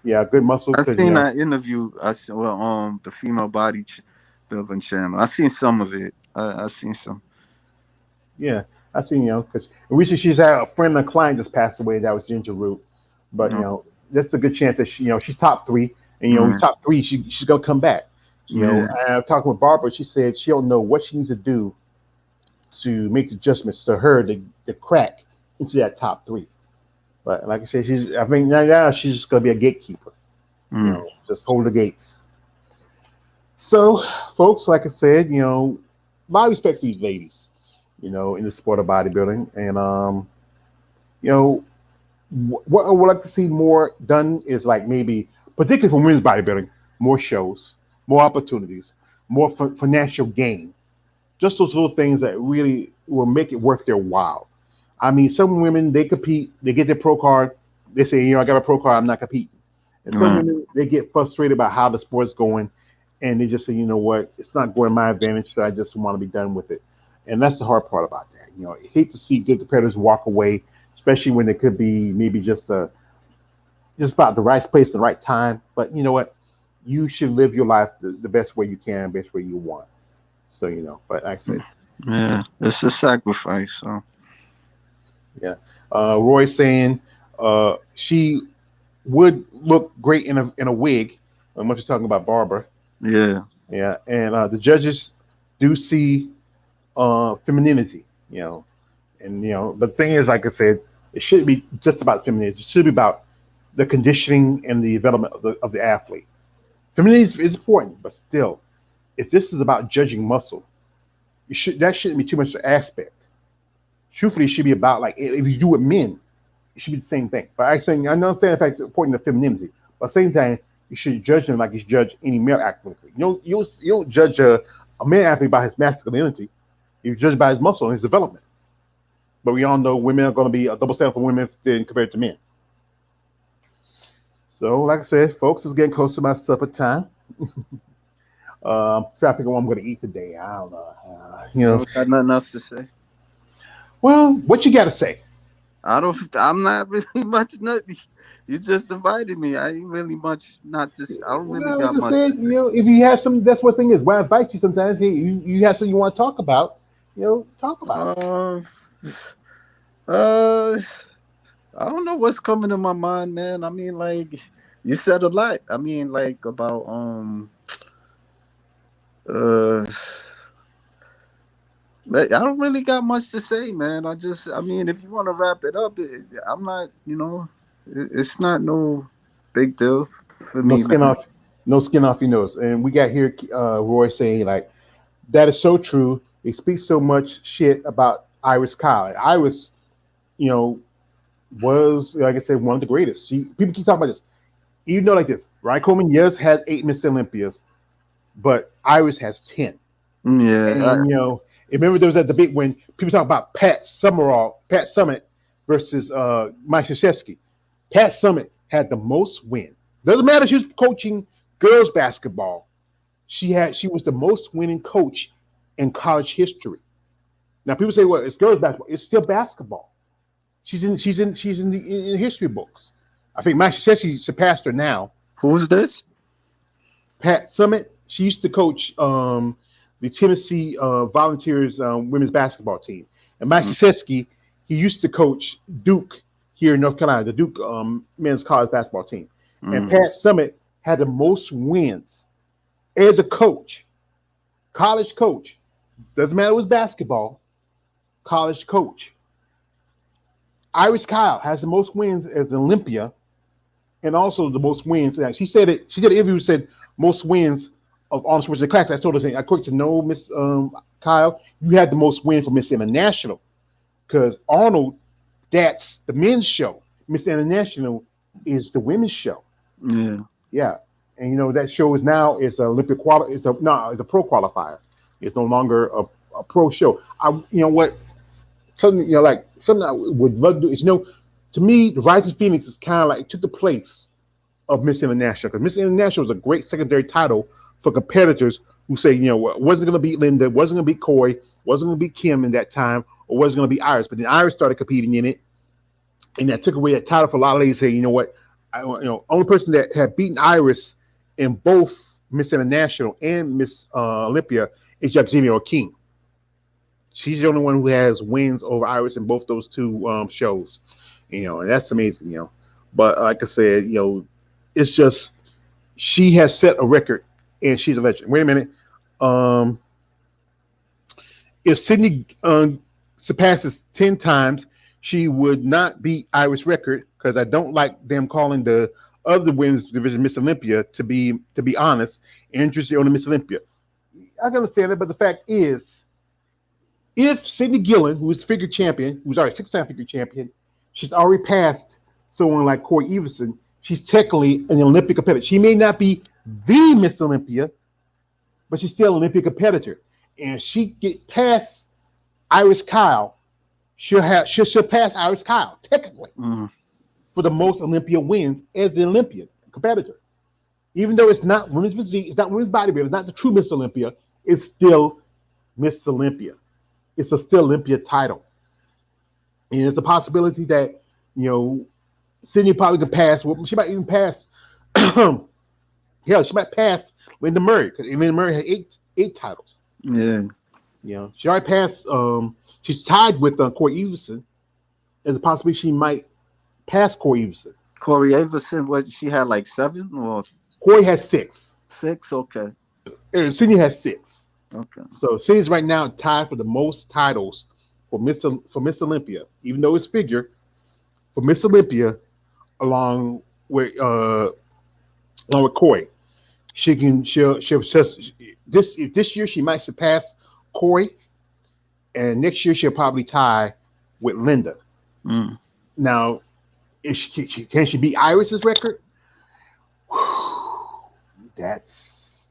[SPEAKER 1] Yeah, good muscles.
[SPEAKER 6] I seen that interview. The female building channel. I seen some of it. I seen some.
[SPEAKER 1] Yeah, I seen because recently she's had a friend and a client just passed away. That was Ginger Root, but that's a good chance that she's top 3, and top 3 she's gonna come back. I'm talking with Barbara. She said she don't know what she needs to do to make the adjustments to her to crack into that top 3. But like I said, I think now she's just gonna be a gatekeeper. Just hold the gates. So, folks, like I said, my respect for these ladies, in the sport of bodybuilding, and what I would like to see more done is like maybe, particularly for women's bodybuilding, more shows, more opportunities, more financial gain. Just those little things that really will make it worth their while. I mean, some women, they compete, they get their pro card, they say, I got a pro card, I'm not competing. And some women, they get frustrated about how the sport's going, and they just say, you know what, it's not going my advantage, so I just want to be done with it. And that's the hard part about that. I hate to see good competitors walk away, especially when it could be maybe just about the right place, the right time. But you know what? You should live your life the best way you can, best way you want. So, but actually,
[SPEAKER 6] yeah, it's a sacrifice. So,
[SPEAKER 1] yeah. Roy saying she would look great in a wig. I'm much talking about Barbara.
[SPEAKER 6] Yeah.
[SPEAKER 1] Yeah, and the judges do see femininity, and but the thing is, like I said, it shouldn't be just about femininity. It should be about the conditioning and the development of the athlete. Femininity is important, but still, if this is about judging muscle, that shouldn't be too much of an aspect. Truthfully, it should be about like if you do it men, it should be the same thing. But I'm not saying the fact it's important to femininity, but at the same time, you should judge him like you judge any male athlete. You don't judge a male athlete by his masculinity. You judge by his muscle and his development. But we all know women are going to be a double standard for women than compared to men. So, like I said, folks, it's getting close to my supper time. Trying to figure out what I'm going to eat today. I don't know.
[SPEAKER 6] I got nothing else to say.
[SPEAKER 1] Well, what you got to say?
[SPEAKER 6] I'm not really much nothing. You just invited me. I ain't really much. I don't really got
[SPEAKER 1] Like I
[SPEAKER 6] much
[SPEAKER 1] said,
[SPEAKER 6] to say.
[SPEAKER 1] if you have some, that's what thing is. When I invite you, sometimes you have something you want to talk about. Talk about it.
[SPEAKER 6] I don't know what's coming to my mind, man. I mean, like you said a lot. I mean, like about I don't really got much to say, man. I mean, if you want to wrap it up, I'm not, it's not no big deal for
[SPEAKER 1] No
[SPEAKER 6] me,
[SPEAKER 1] skin
[SPEAKER 6] man.
[SPEAKER 1] off, no skin off your nose. And we got here, Roy saying like that is so true. They speak so much shit about Iris Kyle. And Iris, you know, was like I said one of the greatest. People keep talking about this. Like this, Ryan Coleman, yes, has 8 Mr. Olympias, but Iris has 10.
[SPEAKER 6] Yeah,
[SPEAKER 1] And remember there was that debate when people talk about Pat Summit versus Mike Krzyzewski. Pat Summit had the most wins. Doesn't matter if she was coaching girls basketball. She was the most winning coach in college history. Now people say, well, it's girls basketball. It's still basketball. She's in the history books. I think Mike Krzyzewski surpassed her now.
[SPEAKER 6] who's this?
[SPEAKER 1] Pat Summit. She used to coach the Tennessee Volunteers women's basketball team. And Mike Krzyzewski, he used to coach Duke here in North Carolina, the Duke men's college basketball team. And Pat Summit had the most wins as a coach, college coach. Doesn't matter if it was basketball, college coach. Iris Kyle has the most wins as an Olympia, and also the most wins. She said it. She did an interview. Said most wins of Arnold Schwarzenegger class. I told her, I coached to know Miss Kyle. You had the most wins for Miss International, because Arnold, that's the men's show. Miss International is the women's show. Yeah, and that show is now it's an Olympic it's a pro qualifier. It's no longer a pro show. Something I would love to do is to me, the Rising Phoenix is kind of like it took the place of Miss International, because Miss International is a great secondary title for competitors who say, wasn't going to beat Linda, wasn't going to beat Corey, wasn't going to beat Kim in that time, or wasn't going to be Iris. But then Iris started competing in it, and that took away that title for a lot of ladies. Say, only person that had beaten Iris in both Miss International and Miss Olympia is Yaximia O'Keefe. She's the only one who has wins over Iris in both those two shows, and that's amazing, But like I said, it's just she has set a record, and she's a legend. Wait a minute, if Sydney surpasses 10 times, she would not beat Iris' record, because I don't like them calling the other women's division Miss Olympia. To be honest, interested on the Miss Olympia. I can understand it, but the fact is, if Sydney Gillen, who is figure champion, who's already 6-time figure champion, she's already passed someone like Corey Everson, she's technically an Olympic competitor. She may not be the Miss Olympia, but she's still an Olympic competitor. And she get past Iris Kyle, she'll surpass Iris Kyle, technically, for the most Olympia wins as the Olympian competitor. Even though it's not women's physique, it's not women's bodybuilding, it's not the true Miss Olympia, it's still Miss Olympia. It's a still Olympia title. And it's a possibility that, Sydney probably could pass. Well, she might even pass. Hell, she might pass Linda Murray, because Linda Murray had eight titles.
[SPEAKER 6] Yeah.
[SPEAKER 1] She already passed. She's tied with Corey Everson. There's a possibility she might pass Corey Everson.
[SPEAKER 6] Corey Everson, what, she had like 7 or?
[SPEAKER 1] Corey has 6.
[SPEAKER 6] 6, okay.
[SPEAKER 1] Sydney has 6.
[SPEAKER 6] Okay.
[SPEAKER 1] So Sydney's right now tied for the most titles for Miss Olympia, even though it's figure, for Miss Olympia, along with Corey. This year she might surpass Corey, and next year she'll probably tie with Linda. Now, can she beat Iris's record? it's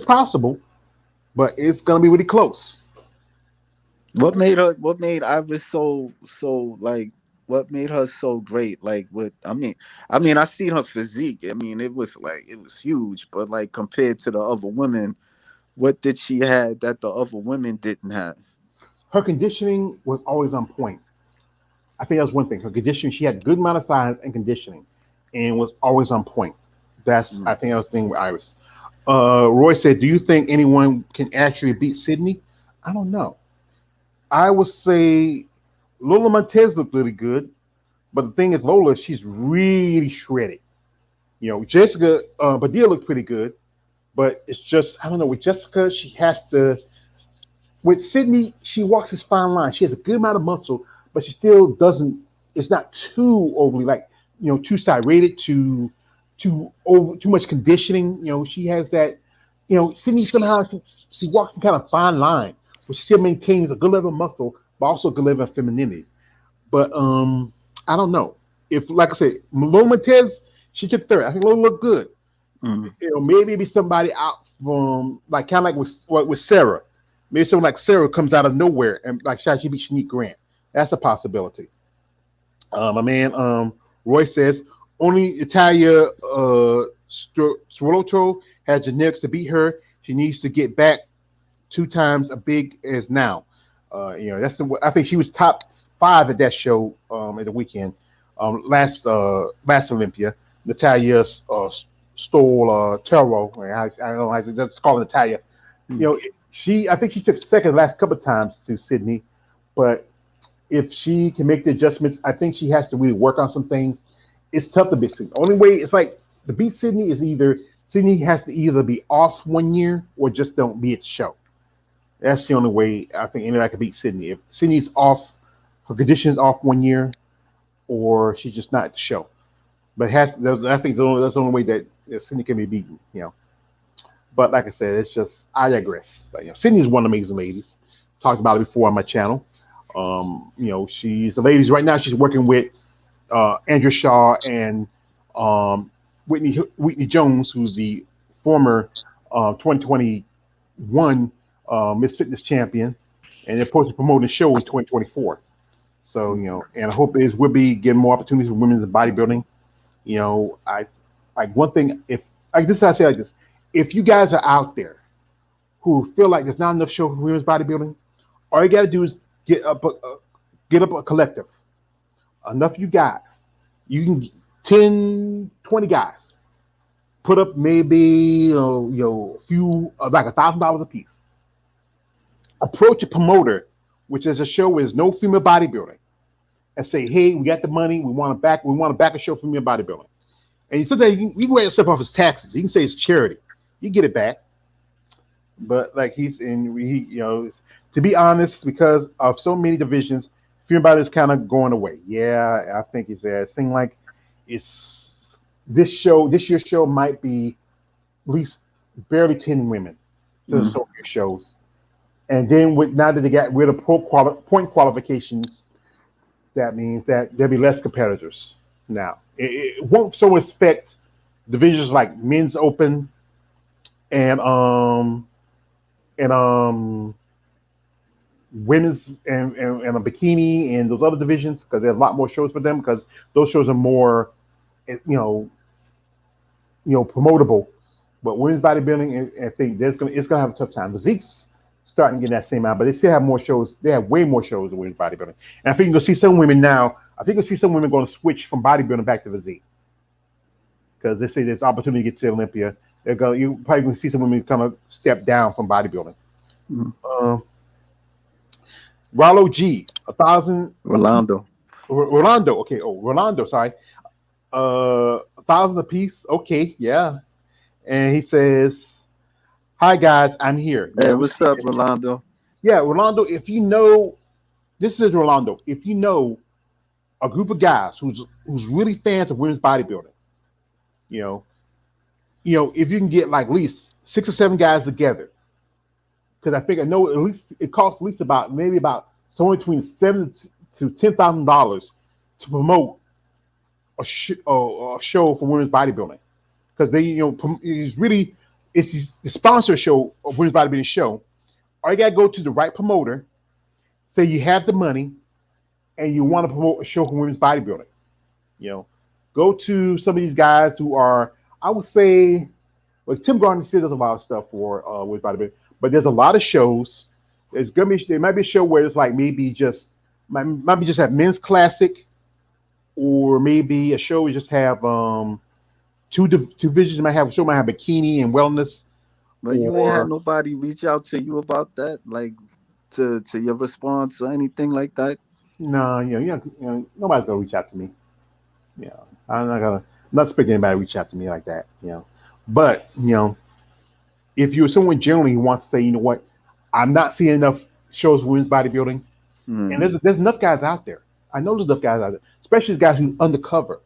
[SPEAKER 1] possible, but it's gonna be really close.
[SPEAKER 7] What made her? What made Iris so like? What made her so great? Like, what? I seen her physique. I mean, it was huge. But like compared to the other women, what did she had that the other women didn't have?
[SPEAKER 1] Her conditioning was always on point. I think that was one thing. Her conditioning, she had good amount of size and conditioning, and was always on point. That's
[SPEAKER 7] Mm.
[SPEAKER 1] I think that was the thing with Iris. Roy said, "Do you think anyone can actually beat Sydney?" I don't know. I would say Lola Montez looked really good, but the thing is, Lola, she's really shredded. Jessica Padilla looked pretty good, but it's just I don't know. With Jessica, she has to. With Sydney, she walks this fine line. She has a good amount of muscle, but she still doesn't. It's not too overly like too styrated, too much conditioning. She has that. Sydney somehow she walks some kind of fine line, which still maintains a good level of muscle, but also a good level of femininity. But I don't know if, like I said, Malone Montez, she took third. I think Lola looked good.
[SPEAKER 7] Mm.
[SPEAKER 1] Maybe it'd be somebody out from like kind of like with Sarah. Maybe someone like Sarah comes out of nowhere and like she beat Shanique Grant. That's a possibility. My man Roy says only Italia Swirlotro has genetics to beat her. She needs to get back 2 times as big as now. That's I think she was top 5 at that show at the weekend. Last Olympia, Natalia stole Taro. I don't know. I just call her Natalia. I think she took second the last couple of times to Sydney, but if she can make the adjustments, I think she has to really work on some things. It's tough to beat Sydney. The only way it's like to beat Sydney is either Sydney has to either be off one year or just don't be at the show. That's the only way I think anybody can beat Sydney. If Sydney's off, her condition's off one year, or she's just not at the show. But I think that's the only way that Sydney can be beaten. But like I said, it's just I digress. But, Sydney's one amazing ladies. Talked about it before on my channel. She's the ladies right now. She's working with Andrew Shaw and Whitney Jones, who's the former 2021 Miss Fitness champion, and they're supposed to promote the show in 2024. So and I hope is we'll be getting more opportunities for women in bodybuilding. I like one thing. If like this, I say like this: if you guys are out there who feel like there's not enough show for women's bodybuilding, all you got to do is get up a collective. Enough of you guys. You can 10, 20 guys. Put up maybe a few like $1,000 a piece. Approach a promoter, which is a show where there's no female bodybuilding, and say, "Hey, we got the money. We want to back a show for female bodybuilding." And you said that you can write yourself off as taxes. You can say it's charity. You get it back. But like he, to be honest, because of so many divisions, female bodybuilding is kind of going away. Yeah, I think it's there. It seems like it's this year's show might be at least barely 10 women to the Soviet shows. And then now that they got rid of point qualifications, that means that there'll be less competitors now. It won't so affect divisions like men's open and women's and a bikini and those other divisions because there's a lot more shows for them because those shows are more promotable. But women's bodybuilding, I think it's gonna have a tough time. Physique's starting to get that same amount, but they still have more shows. They have way more shows than women's bodybuilding. And I think you'll see some women now. I think you'll see some women going to switch from bodybuilding back to physique because they say there's opportunity to get to Olympia. You probably going to see some women kind of step down from bodybuilding. Rollo G, 1,000.
[SPEAKER 7] Rolando.
[SPEAKER 1] Okay. Oh, Rolando. Sorry. 1,000 a piece. Okay. Yeah. And he says, "Hi guys, I'm here."
[SPEAKER 7] Hey, what's up, Rolando?
[SPEAKER 1] Yeah, Rolando. This is Rolando. If you know a group of guys who's really fans of women's bodybuilding, if you can get like at least 6 or 7 guys together, because I know at least it costs at least about somewhere between $7,000 to $10,000 to promote a show for women's bodybuilding. because they it's really the sponsor show of Women's Bodybuilding show. All you gotta go to the right promoter, say you have the money, and you want to promote a show for women's bodybuilding. You know, go to some of these guys who are, I would say, well, Tim Gardner still does a lot of stuff for women's bodybuilding, but there's a lot of shows. There might be a show where it's like maybe just might be just have men's classic, or maybe a show we just have two divisions. Might have a show might have bikini and wellness,
[SPEAKER 7] But you ain't had
[SPEAKER 1] or
[SPEAKER 7] nobody reach out to you about that, like to your response or anything like that.
[SPEAKER 1] no, nobody's gonna reach out to me. I'm not gonna, I'm not expecting anybody to reach out to me like that. But if you're someone generally who wants to say, you know what, I'm not seeing enough shows for women's bodybuilding, and
[SPEAKER 7] Mm.
[SPEAKER 1] there's enough guys out there. I know there's enough guys out there, especially the guys who undercover.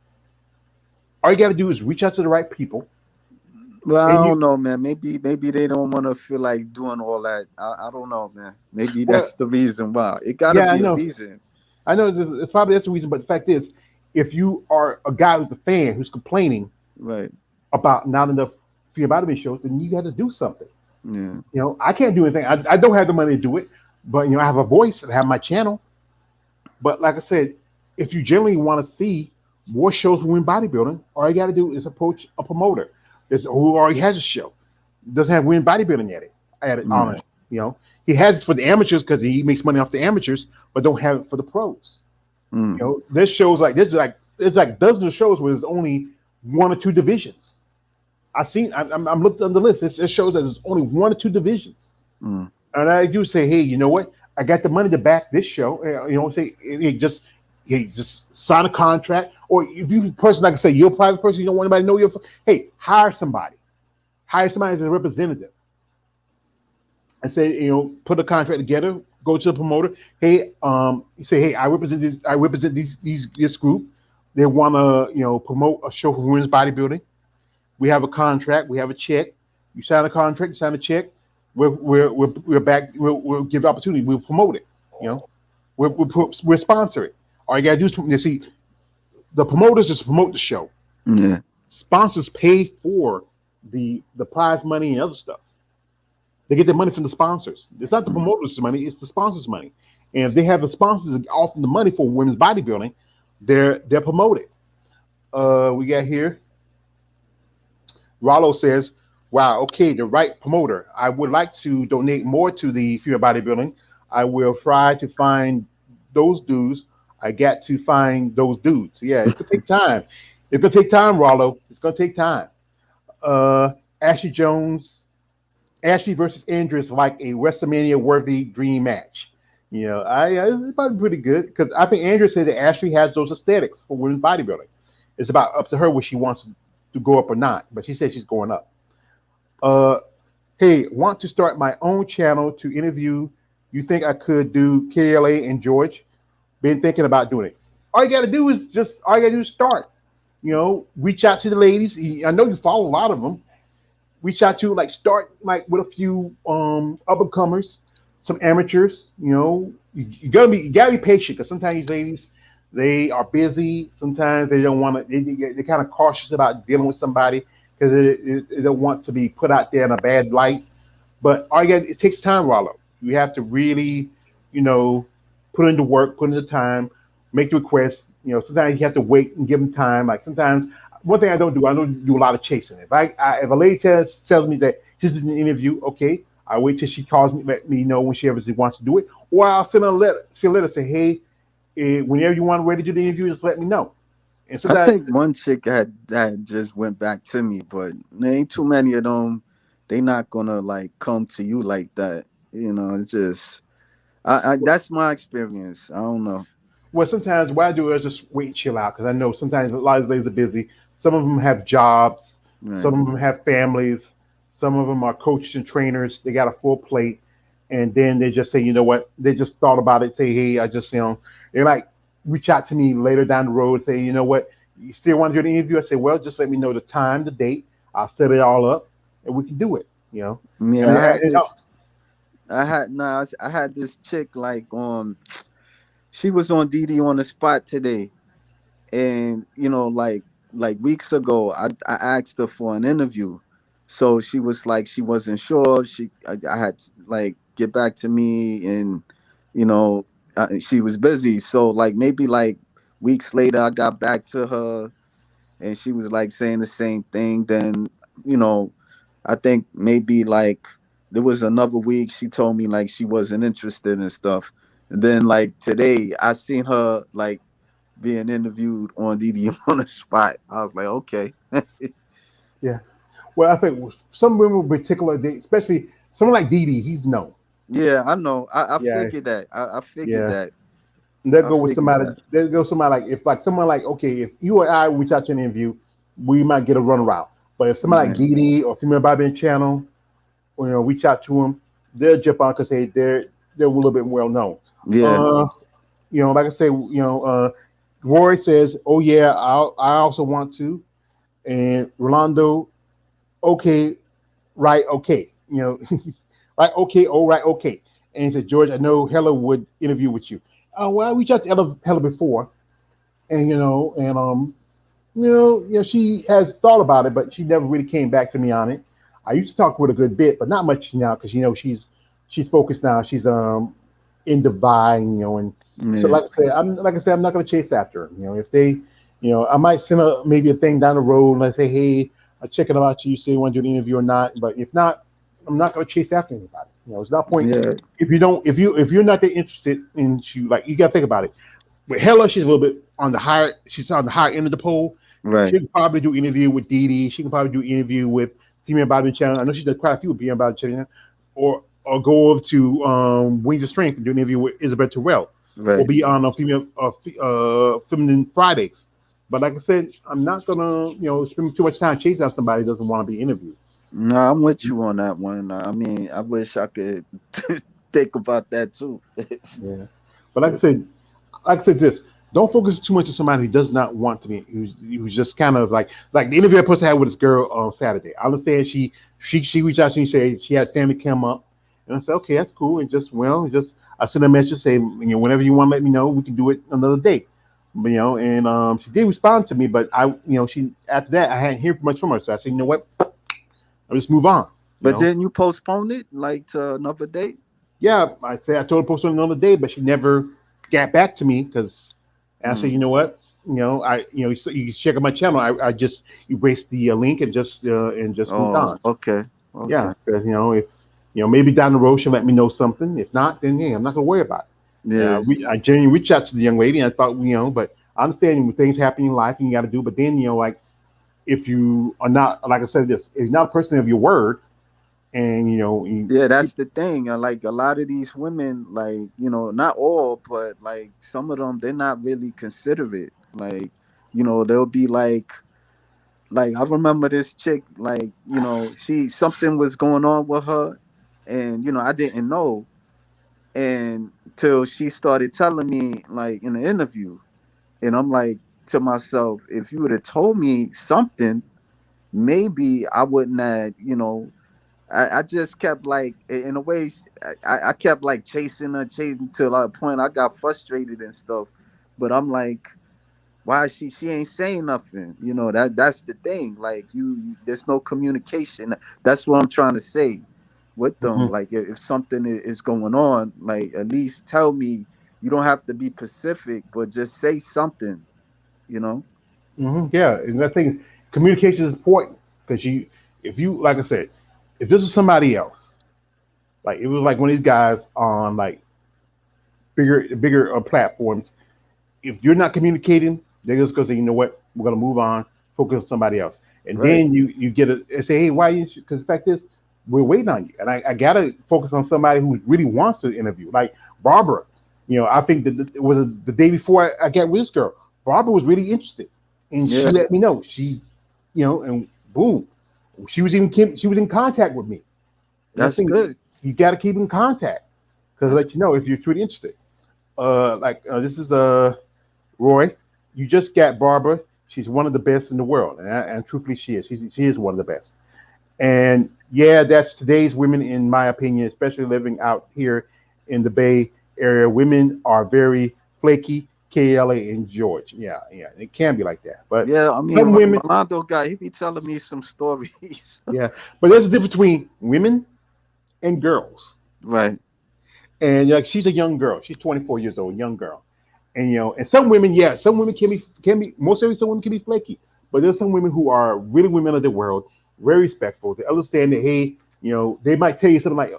[SPEAKER 1] All you got to do is reach out to the right people,
[SPEAKER 7] Well, I
[SPEAKER 1] and you
[SPEAKER 7] don't know, man. Maybe they don't want to feel like doing all that. I don't know, man. Maybe
[SPEAKER 1] well,
[SPEAKER 7] that's the reason why. It gotta
[SPEAKER 1] yeah,
[SPEAKER 7] be a reason,
[SPEAKER 1] I know, it's probably that's the reason. But the fact is, if you are a guy who's a fan who's complaining
[SPEAKER 7] right?
[SPEAKER 1] about not enough female bodybuilding shows, then you got to do something.
[SPEAKER 7] Yeah.
[SPEAKER 1] I can't do anything. I don't have the money to do it, but I have a voice and I have my channel. But like I said, if you generally want to see more shows for women bodybuilding, all you got to do is approach a promoter who already has a show. Doesn't have women bodybuilding at it on
[SPEAKER 7] Yeah.
[SPEAKER 1] it. He has it for the amateurs because he makes money off the amateurs, but don't have it for the pros.
[SPEAKER 7] Mm.
[SPEAKER 1] There's shows like this, like there's like dozens of shows where there's only one or two divisions. I'm looking on the list. It shows that there's only one or two divisions.
[SPEAKER 7] Mm.
[SPEAKER 1] And I do say, hey, you know what? I got the money to back this show. Say just sign a contract, or if you person like I say, you're a private person, you don't want anybody to know you're. Hey, hire somebody as a representative, and say, put a contract together. Go to the promoter. Hey, you say, hey, I represent this. I represent this group. They want to promote a show for women's bodybuilding. We have a contract. We have a check. You sign a contract. You sign a check. We're back. We'll give opportunity. We'll promote it. You know, we'll sponsor it. All you gotta do is see the promoters just promote the show.
[SPEAKER 7] Yeah.
[SPEAKER 1] Sponsors pay for the prize money and other stuff. They get their money from the sponsors. It's not the promoters' money; it's the sponsors' money. And if they have the sponsors offering the money for women's bodybuilding, they're promoted. We got here. Rollo says, "Wow, okay, the right promoter. I would like to donate more to the female bodybuilding. I will try to find those dudes. I got to find those dudes. Yeah, it's gonna take time. It's gonna take time, Rollo. It's gonna take time. Uh, Ashley Jones, Ashley versus Andrew is like a WrestleMania worthy dream match. It's probably pretty good because I think Andrew said that Ashley has those aesthetics for women's bodybuilding. It's about up to her where she wants to go up or not, but she said she's going up. Uh, hey, want to start my own channel to interview. You think I could do KLA and George? Been thinking about doing it. All you got to do is start. Reach out to the ladies. I know you follow a lot of them. Reach out to start with a few up and comers, some amateurs. You gotta be patient because sometimes these ladies they are busy. Sometimes they don't want to. They're kind of cautious about dealing with somebody because they don't want to be put out there in a bad light. But it takes time, Rollo. You have to really, put in the work, put in the time, make the requests. Sometimes you have to wait and give them time. Like sometimes, one thing I don't do a lot of chasing. If a lady tells me that she's in an interview, okay, I wait till she calls me, let me know when she ever wants to do it, or I'll send her a letter. Send a letter, say, hey, whenever you want ready to do the interview, just let me know. And
[SPEAKER 7] I
[SPEAKER 1] sometimes,
[SPEAKER 7] think one chick had just went back to me, but there ain't too many of them. They not gonna come to you like that. It's just I that's my experience. I don't know.
[SPEAKER 1] well, sometimes what I do is just wait and chill out because I know sometimes a lot of ladies are busy. Some of them have jobs.
[SPEAKER 7] Right.
[SPEAKER 1] Some of them have families. Some of them are coaches and trainers. They got a full plate, and then they just say, you know what? They just thought about it. Say, hey, I just they might reach out to me later down the road. Say, you know what? You still want to do the interview? I say, well, just let me know the time, the date. I'll set it all up, and we can do it.
[SPEAKER 7] Yeah,
[SPEAKER 1] And,
[SPEAKER 7] I had
[SPEAKER 1] and,
[SPEAKER 7] this. I had nah. I had this chick she was on DD on the spot today, and like weeks ago, I asked her for an interview. So she was like she wasn't sure. I had to like get back to me, and you know she was busy. So like maybe like weeks later, I got back to her, and she was like saying the same thing. Then you know, I think maybe like there was another week she told me like she wasn't interested in stuff. And then like today, I seen her like being interviewed on DD on the spot. I was like, okay.
[SPEAKER 1] Yeah. Well, I think some women in particular, especially someone like Dee, he's known.
[SPEAKER 7] Yeah, I know. I
[SPEAKER 1] Yeah,
[SPEAKER 7] figured that. I figured
[SPEAKER 1] yeah.
[SPEAKER 7] that.
[SPEAKER 1] They'll
[SPEAKER 7] I
[SPEAKER 1] go with
[SPEAKER 7] figured
[SPEAKER 1] somebody.
[SPEAKER 7] that.
[SPEAKER 1] They'll go somebody like if like someone like okay, if you or I reach out to an interview, we might get a runaround. But if somebody like
[SPEAKER 7] Yeah.
[SPEAKER 1] Dee or Female Bobby Channel, or, reach out to them, they'll jump on because they're a little bit well known.
[SPEAKER 7] Yeah.
[SPEAKER 1] Uh, like I say, Roy says, "Oh yeah, I also want to," and Rolando, okay, right, okay, right, okay, all right, okay. And he said, George, I know Hella would interview with you. Well, I reached out to Hella before, and she has thought about it, but she never really came back to me on it. I used to talk with a good bit, but not much now because she's focused now. She's in Dubai, and so
[SPEAKER 7] Yeah.
[SPEAKER 1] like I said, I'm not going to chase after her. If they, I might send a maybe a thing down the road and I say, hey, I'm checking about you, say you want to do an interview or not. But if not, I'm not going to chase after anybody. It's not point
[SPEAKER 7] Yeah.
[SPEAKER 1] if you don't if you're not that interested in you, like, you got to think about it. With Hella, she's a little bit on the higher. She's on the higher end of the poll. She
[SPEAKER 7] Right.
[SPEAKER 1] can probably do interview with Dee. She can probably do interview with Female Body Channel. I know she's done quite a few with Female Body Channel, or go over to Wings of Strength and do an interview with Isabel Terrell, or
[SPEAKER 7] Right.
[SPEAKER 1] be on a feminine Fridays. But like I said, I'm not gonna spend too much time chasing out somebody who doesn't want to be interviewed.
[SPEAKER 7] No, I'm with you on that one. I mean, I wish I could think about that too.
[SPEAKER 1] Yeah. But like I said, this don't focus too much on somebody who does not want to be, who's just kind of like the interview I supposed to have with this girl on Saturday. I understand she reached out to me, said she had family come up, and I said okay, that's cool, and just I sent a message say whenever you want to let me know, we can do it another day. But, and she did respond to me, but she after that I hadn't heard much from her, so I said you know what, I'll just move on. You
[SPEAKER 7] But
[SPEAKER 1] know,
[SPEAKER 7] then you postponed it like to another date.
[SPEAKER 1] yeah, I told her to post on another day, but she never got back to me because I said,
[SPEAKER 7] Mm.
[SPEAKER 1] you know what, you can check out my channel. I just erased the link and just moved
[SPEAKER 7] Oh,
[SPEAKER 1] on.
[SPEAKER 7] okay.
[SPEAKER 1] Yeah,
[SPEAKER 7] Okay.
[SPEAKER 1] because if maybe down the road she'll let me know something. If not, then hey, I'm not gonna worry about it. Yeah,
[SPEAKER 7] Yeah.
[SPEAKER 1] I genuinely reached out to the young lady. And I thought, but I understand when things happen in life and you got to do. But then like if you are not, like I said, this if you're not a person of your word, and
[SPEAKER 7] Yeah, that's the thing. Like a lot of these women, like, not all, but like some of them, they're not really considerate. Like, they'll be like I remember this chick, like, she something was going on with her, and I didn't know, and till she started telling me like in the interview, and I'm like to myself, if you would have told me something, maybe I wouldn't have, I just kept like in a way I kept like chasing till a point I got frustrated and stuff. But I'm like, why she ain't saying nothing? That's the thing. Like there's no communication. That's what I'm trying to say with them.
[SPEAKER 1] Mhm,
[SPEAKER 7] Like if something is going on, like at least tell me. You don't have to be specific, but just say something, you know?
[SPEAKER 1] yeah, and that thing, communication is important because if you, like I said, if this was somebody else, like it was like one of these guys on like bigger platforms, if you're not communicating, they're just gonna say, you know what, we're gonna move on, focus on somebody else, and
[SPEAKER 7] Right.
[SPEAKER 1] then you get it and say, hey, why you? Because the fact is, we're waiting on you, and I gotta focus on somebody who really wants to interview, like Barbara. I think that it was the day before I got with this girl. Barbara was really interested, and she
[SPEAKER 7] Yeah,
[SPEAKER 1] let me know. And boom, she was in contact with me, and I
[SPEAKER 7] that's
[SPEAKER 1] think
[SPEAKER 7] good.
[SPEAKER 1] you got to keep in contact because
[SPEAKER 7] That's
[SPEAKER 1] let you know if you're truly interested. This is Roy, you just got Barbara. She's one of the best in the world, and truthfully, she is. She is one of the best. And yeah, that's today's women, in my opinion, especially living out here in the Bay Area. Women are very flaky, KLA and George. Yeah, yeah, it can be like that. But
[SPEAKER 7] Yeah, I mean,
[SPEAKER 1] some women,
[SPEAKER 7] Rolando guy, he be telling me some stories.
[SPEAKER 1] yeah, but there's a difference between women and girls.
[SPEAKER 7] Right,
[SPEAKER 1] And like she's a young girl, she's 24 years old, young girl. And and some women, yeah, some women can be most certainly some women can be flaky, but there's some women who are really women of the world, very respectful. They understand that hey, they might tell you something like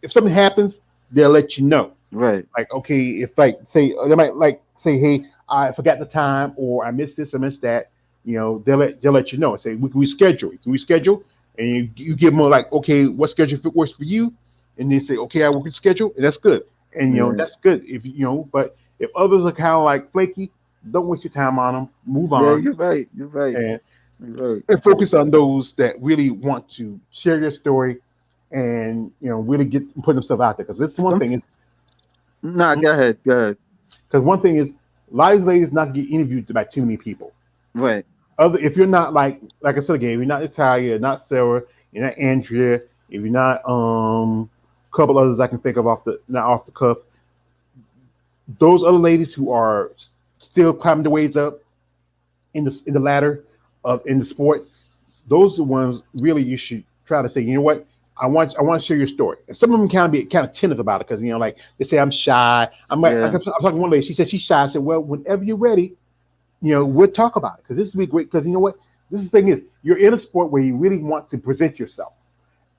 [SPEAKER 1] if something happens, they'll let you know.
[SPEAKER 7] right.
[SPEAKER 1] Like okay, if like say they might like say hey, I forgot the time or I missed this or missed that. They'll let you know and say we schedule it. Can we schedule? And you give them like okay, what schedule fit works for you, and they say okay, I will schedule, and that's good. And
[SPEAKER 7] Yeah,
[SPEAKER 1] that's good if but if others are kind of like flaky, don't waste your time on them. Move
[SPEAKER 7] yeah.
[SPEAKER 1] on
[SPEAKER 7] You're right. You're right.
[SPEAKER 1] and,
[SPEAKER 7] You're right.
[SPEAKER 1] and focus on those that really want to share their story and really put themselves out there. Because this one
[SPEAKER 7] Some,
[SPEAKER 1] thing is
[SPEAKER 7] nah, go ahead. Go ahead.
[SPEAKER 1] because one thing is a lot of these ladies not get interviewed by too many people.
[SPEAKER 7] Right,
[SPEAKER 1] Other if you're not like I said again, if you're not Natalia, not Sarah, you're not Andrea, if you're not a couple others I can think of off the not off the cuff, those other ladies who are still climbing the ways up in the ladder of in the sport, those are the ones really you should try to say, you know what, I want to share your story. And some of them kind of be kind of tentative about it because like they say I'm shy. I'm
[SPEAKER 7] yeah,
[SPEAKER 1] talking to one lady. She said she's shy. I said, well, whenever you're ready, we'll talk about it because this will be great. Because you know what, this is the thing is you're in a sport where you really want to present yourself,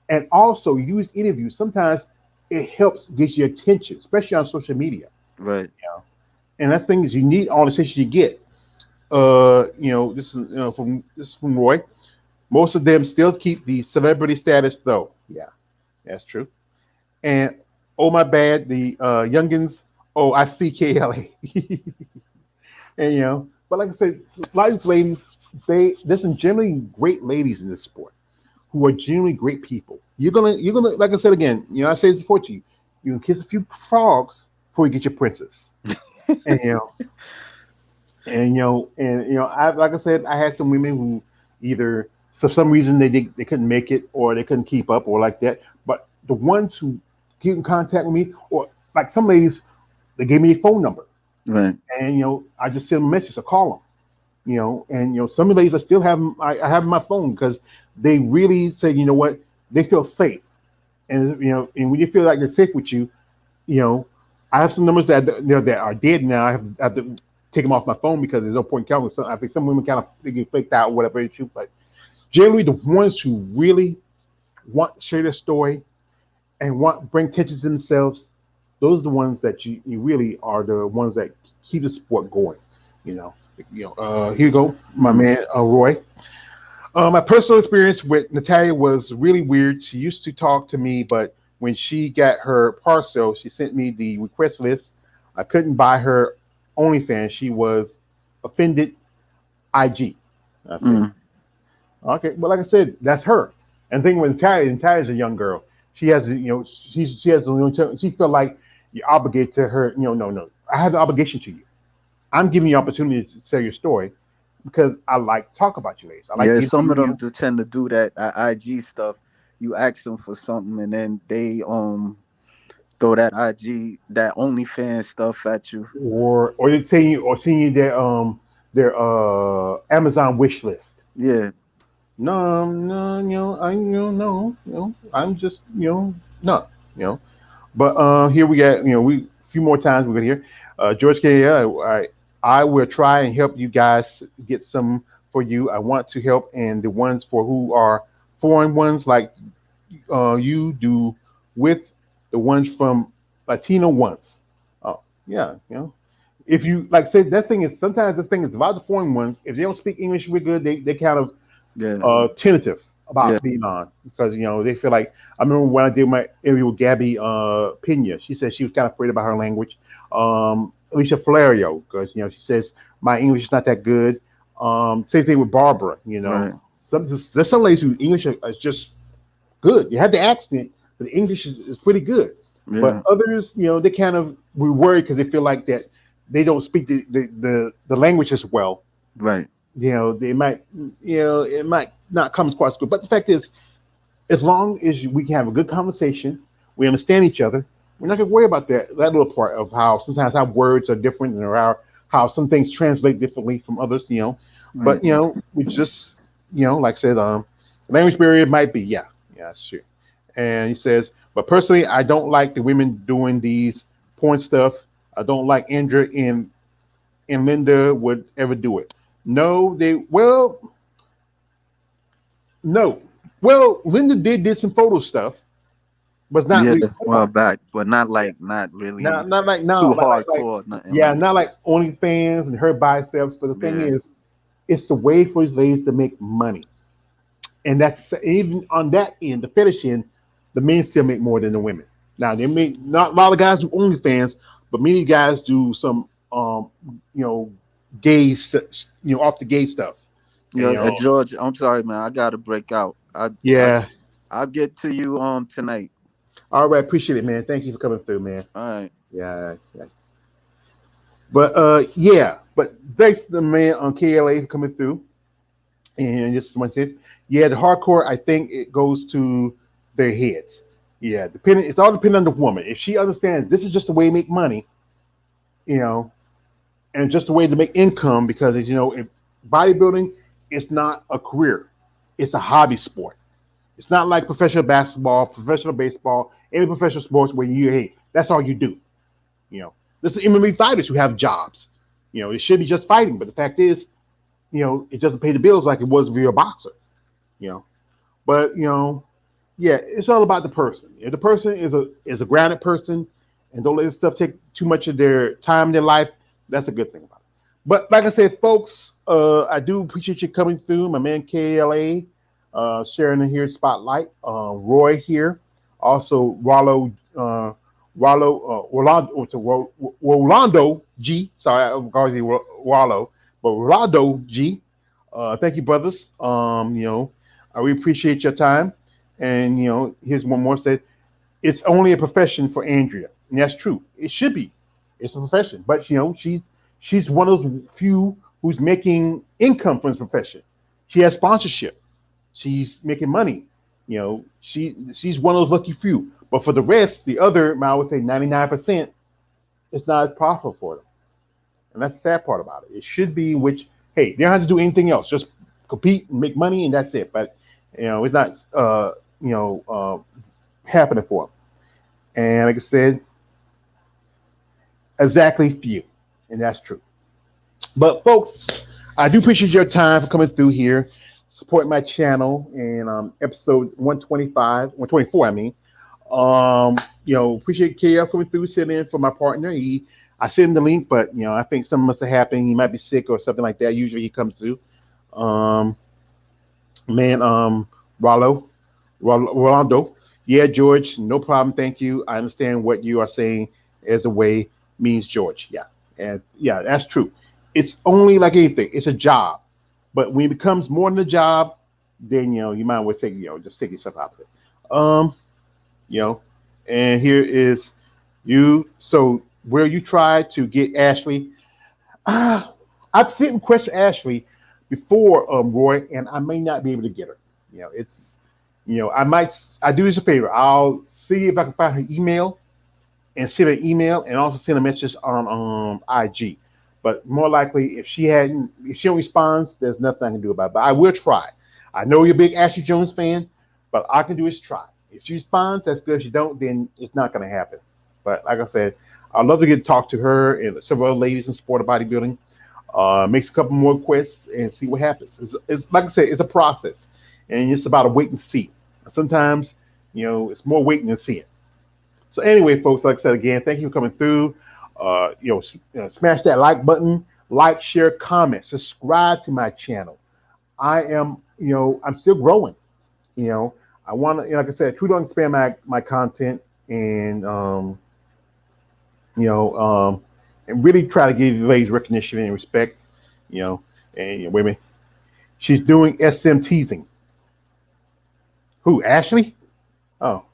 [SPEAKER 1] and also use interviews. Sometimes it helps get your attention, especially on social media.
[SPEAKER 7] right.
[SPEAKER 1] And that's the thing is you need all the attention you get. This is from Roy. Most of them still keep the celebrity status, though. Yeah, that's true. And oh my bad, the youngins. Oh, I see KLA. And but like I said, a lot of these ladies, there's some generally great ladies in this sport who are genuinely great people. You're gonna like I said again, I say this before to you. You can kiss a few frogs before you get your princess. And I like I said, I had some women who either for some reason they couldn't make it or they couldn't keep up or like that. But the ones who get in contact with me, or like some ladies, they gave me a phone number,
[SPEAKER 7] Right,
[SPEAKER 1] and I just send them a message or call them. And some of the ladies I still have I have my phone because they really say you know what, they feel safe, and and when you feel like they're safe with you, you know, I have some numbers that are dead now. I have to take them off my phone because there's no point counting. So I think some women kind of they get faked out or whatever it's true. But generally, the ones who really want to share their story and want bring attention to themselves, those are the ones that you really are the ones that keep the sport going. You know, here you go, my
[SPEAKER 7] mm,
[SPEAKER 1] man Roy. My personal experience with Natalia was really weird. She used to talk to me, but when she got her parcel, she sent me the request list. I couldn't buy her OnlyFans. She was offended IG. I said,
[SPEAKER 7] mm.
[SPEAKER 1] okay, but like I said, that's her. And the thing with Natalia's a young girl. She has, she has, she felt like you're obligated to her. No. I have an obligation to you. I'm giving you opportunity to tell your story because I like to talk about you ladies. I like
[SPEAKER 7] Yeah,
[SPEAKER 1] to
[SPEAKER 7] some
[SPEAKER 1] interview
[SPEAKER 7] of them
[SPEAKER 1] you.
[SPEAKER 7] do tend to do that IG stuff. You ask them for something, and then they throw that IG that OnlyFans stuff at you.
[SPEAKER 1] Or they send you their Amazon wish list.
[SPEAKER 7] Yeah,
[SPEAKER 1] No, no, no. I'm just no, But here we got we a few more times we're gonna hear George K. I will try and help you guys get some for you. I want to help, and the ones for who are foreign ones like you do with the ones from Latino ones. Oh yeah, if you like say that thing is sometimes this thing is about the foreign ones. If they don't speak English real good, they kind of
[SPEAKER 7] yeah,
[SPEAKER 1] tentative
[SPEAKER 7] yeah,
[SPEAKER 1] about being on because they feel like I remember when I did my interview with Gabby Pena. She said she was kind of afraid about her language. Alicia Flario because she says my English is not that good. Same thing with Barbara.
[SPEAKER 7] right,
[SPEAKER 1] There's some ladies whose English is just good. You have the accent, but the English is pretty good. But
[SPEAKER 7] yeah,
[SPEAKER 1] others, they kind of we worry because they feel like that they don't speak the language as well.
[SPEAKER 7] right,
[SPEAKER 1] They might, it might not come across good. But the fact is, as long as we can have a good conversation, we understand each other. We're not going to worry about that little part of how sometimes our words are different and our how some things translate differently from others,
[SPEAKER 7] Right.
[SPEAKER 1] but we just, like I said, language barrier might be, yeah, that's true. And he says, but personally, I don't like the women doing these porn stuff. I don't like Andrea and Linda would ever do it. No, no. Well, Linda did some photo stuff, but not
[SPEAKER 7] Yeah,
[SPEAKER 1] really
[SPEAKER 7] well
[SPEAKER 1] porn.
[SPEAKER 7] back, but not
[SPEAKER 1] Yeah.
[SPEAKER 7] like not really
[SPEAKER 1] Not like
[SPEAKER 7] too
[SPEAKER 1] now, like
[SPEAKER 7] hardcore, nothing
[SPEAKER 1] yeah,
[SPEAKER 7] like
[SPEAKER 1] not like OnlyFans and her biceps. But the thing
[SPEAKER 7] yeah.
[SPEAKER 1] is, it's the way for these ladies to make money, and that's even on that end, the fetish end, the men still make more than the women. Now they make not a lot of guys do OnlyFans, but many guys do some you know off the gay stuff, and
[SPEAKER 7] Yeah, George, I'm sorry, man. I gotta break out.
[SPEAKER 1] yeah.
[SPEAKER 7] I'll get to you tonight.
[SPEAKER 1] All right, appreciate it, man. Thank you for coming through, man.
[SPEAKER 7] All right.
[SPEAKER 1] Yeah, yeah. But but thanks to the man on KLA for coming through. And just one thing, yeah, the hardcore, I think it goes to their heads. Yeah, depending, it's all depending on the woman. If she understands this is just a way to make money, you know, and just a way to make income, because if bodybuilding is not a career, it's a hobby sport. It's not like professional basketball, professional baseball, any professional sports where hey, that's all you do. You know, this is MMA fighters who have jobs. It should be just fighting, but the fact is, it doesn't pay the bills like it was if you're a boxer. You know, but yeah, it's all about the person. If the person is a grounded person and don't let this stuff take too much of their time in their life, that's a good thing about it. But like I said, folks, I do appreciate you coming through. My man KLA, sharing in here spotlight. Roy here, also Rolando G. Sorry, I'm calling you Wallo, but Rolando G. Thank you, brothers. I really appreciate your time. And here's one more said, it's only a profession for Andrea, and that's true. It should be. It's a profession, but she's one of those few who's making income from this profession. She has sponsorship. She's making money. She's one of those lucky few. But for the rest, the other, I would say 99%, it's not as profitable for them. And that's the sad part about it. It should be, which, hey, they don't have to do anything else. Just compete and make money, and that's it. But it's not happening for them. And like I said, exactly few, and that's true. But folks, I do appreciate your time for coming through here, supporting my channel in episode 125, 124, I mean. Appreciate KF coming through, sitting in for my partner. I sent him the link, but I think something must have happened. He might be sick or something like that. Usually he comes through. Man, Rolando. Yeah, George, no problem. Thank you. I understand what you are saying as a way means George. Yeah. And yeah, that's true. It's only like anything. It's a job. But when it becomes more than a job, then you might well take, just take yourself out of it. You know, and here is you. So where you try to get Ashley, I've seen and questioned Ashley before, Roy, and I may not be able to get her. It's, I do this a favor. I'll see if I can find her email and send an email and also send a message on IG. But more likely, if she don't respond, there's nothing I can do about it. But I will try. I know you're a big Ashley Jones fan, but all I can do is try. If she responds, that's good. If she don't, then it's not going to happen. But like I said, I'd love to get to talk to her and several other ladies in sport of bodybuilding. Makes a couple more requests and see what happens. It's like I said, it's a process, and it's about a wait and see. Sometimes, it's more waiting than seeing. So anyway, folks, like I said again, thank you for coming through. Smash that like button, like, share, comment, subscribe to my channel. I am, I'm still growing. I want to, like I said, true to expand my content and, and really try to give you ladies recognition and respect. And wait a minute, she's doing SM teasing. Who, Ashley? Oh,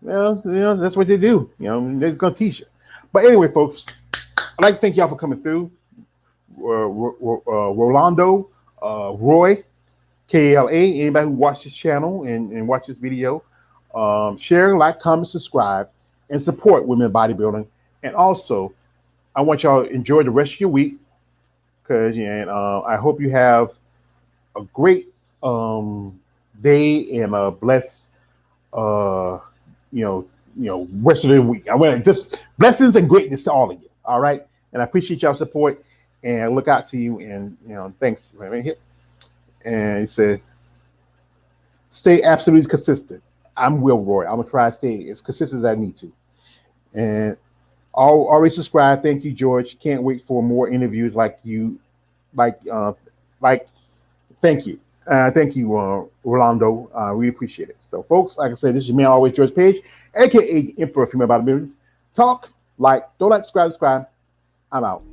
[SPEAKER 1] well, that's what they do. They're gonna teach you. But anyway, folks, I'd like to thank y'all for coming through. Rolando, Roy, KLA, anybody who watched this channel and watched this video, share, like, comment, subscribe, and support women bodybuilding. And also, I want y'all to enjoy the rest of your week, because I hope you have a great day and a blessed uh, rest of the week. I want just blessings and greatness to all of you. All right, and I appreciate y'all support and look out to you. And thanks. Right here. And he said, stay absolutely consistent. I'm Will Roy. I'm gonna try to stay as consistent as I need to. And always subscribe. Thank you, George. Can't wait for more interviews like you, like, like. Thank you. Thank you, Rolando. We appreciate it. So, folks, like I said, this is your man always, George Page, aka Emperor Female Bodybuilding. Talk, like, don't like, subscribe. I'm out.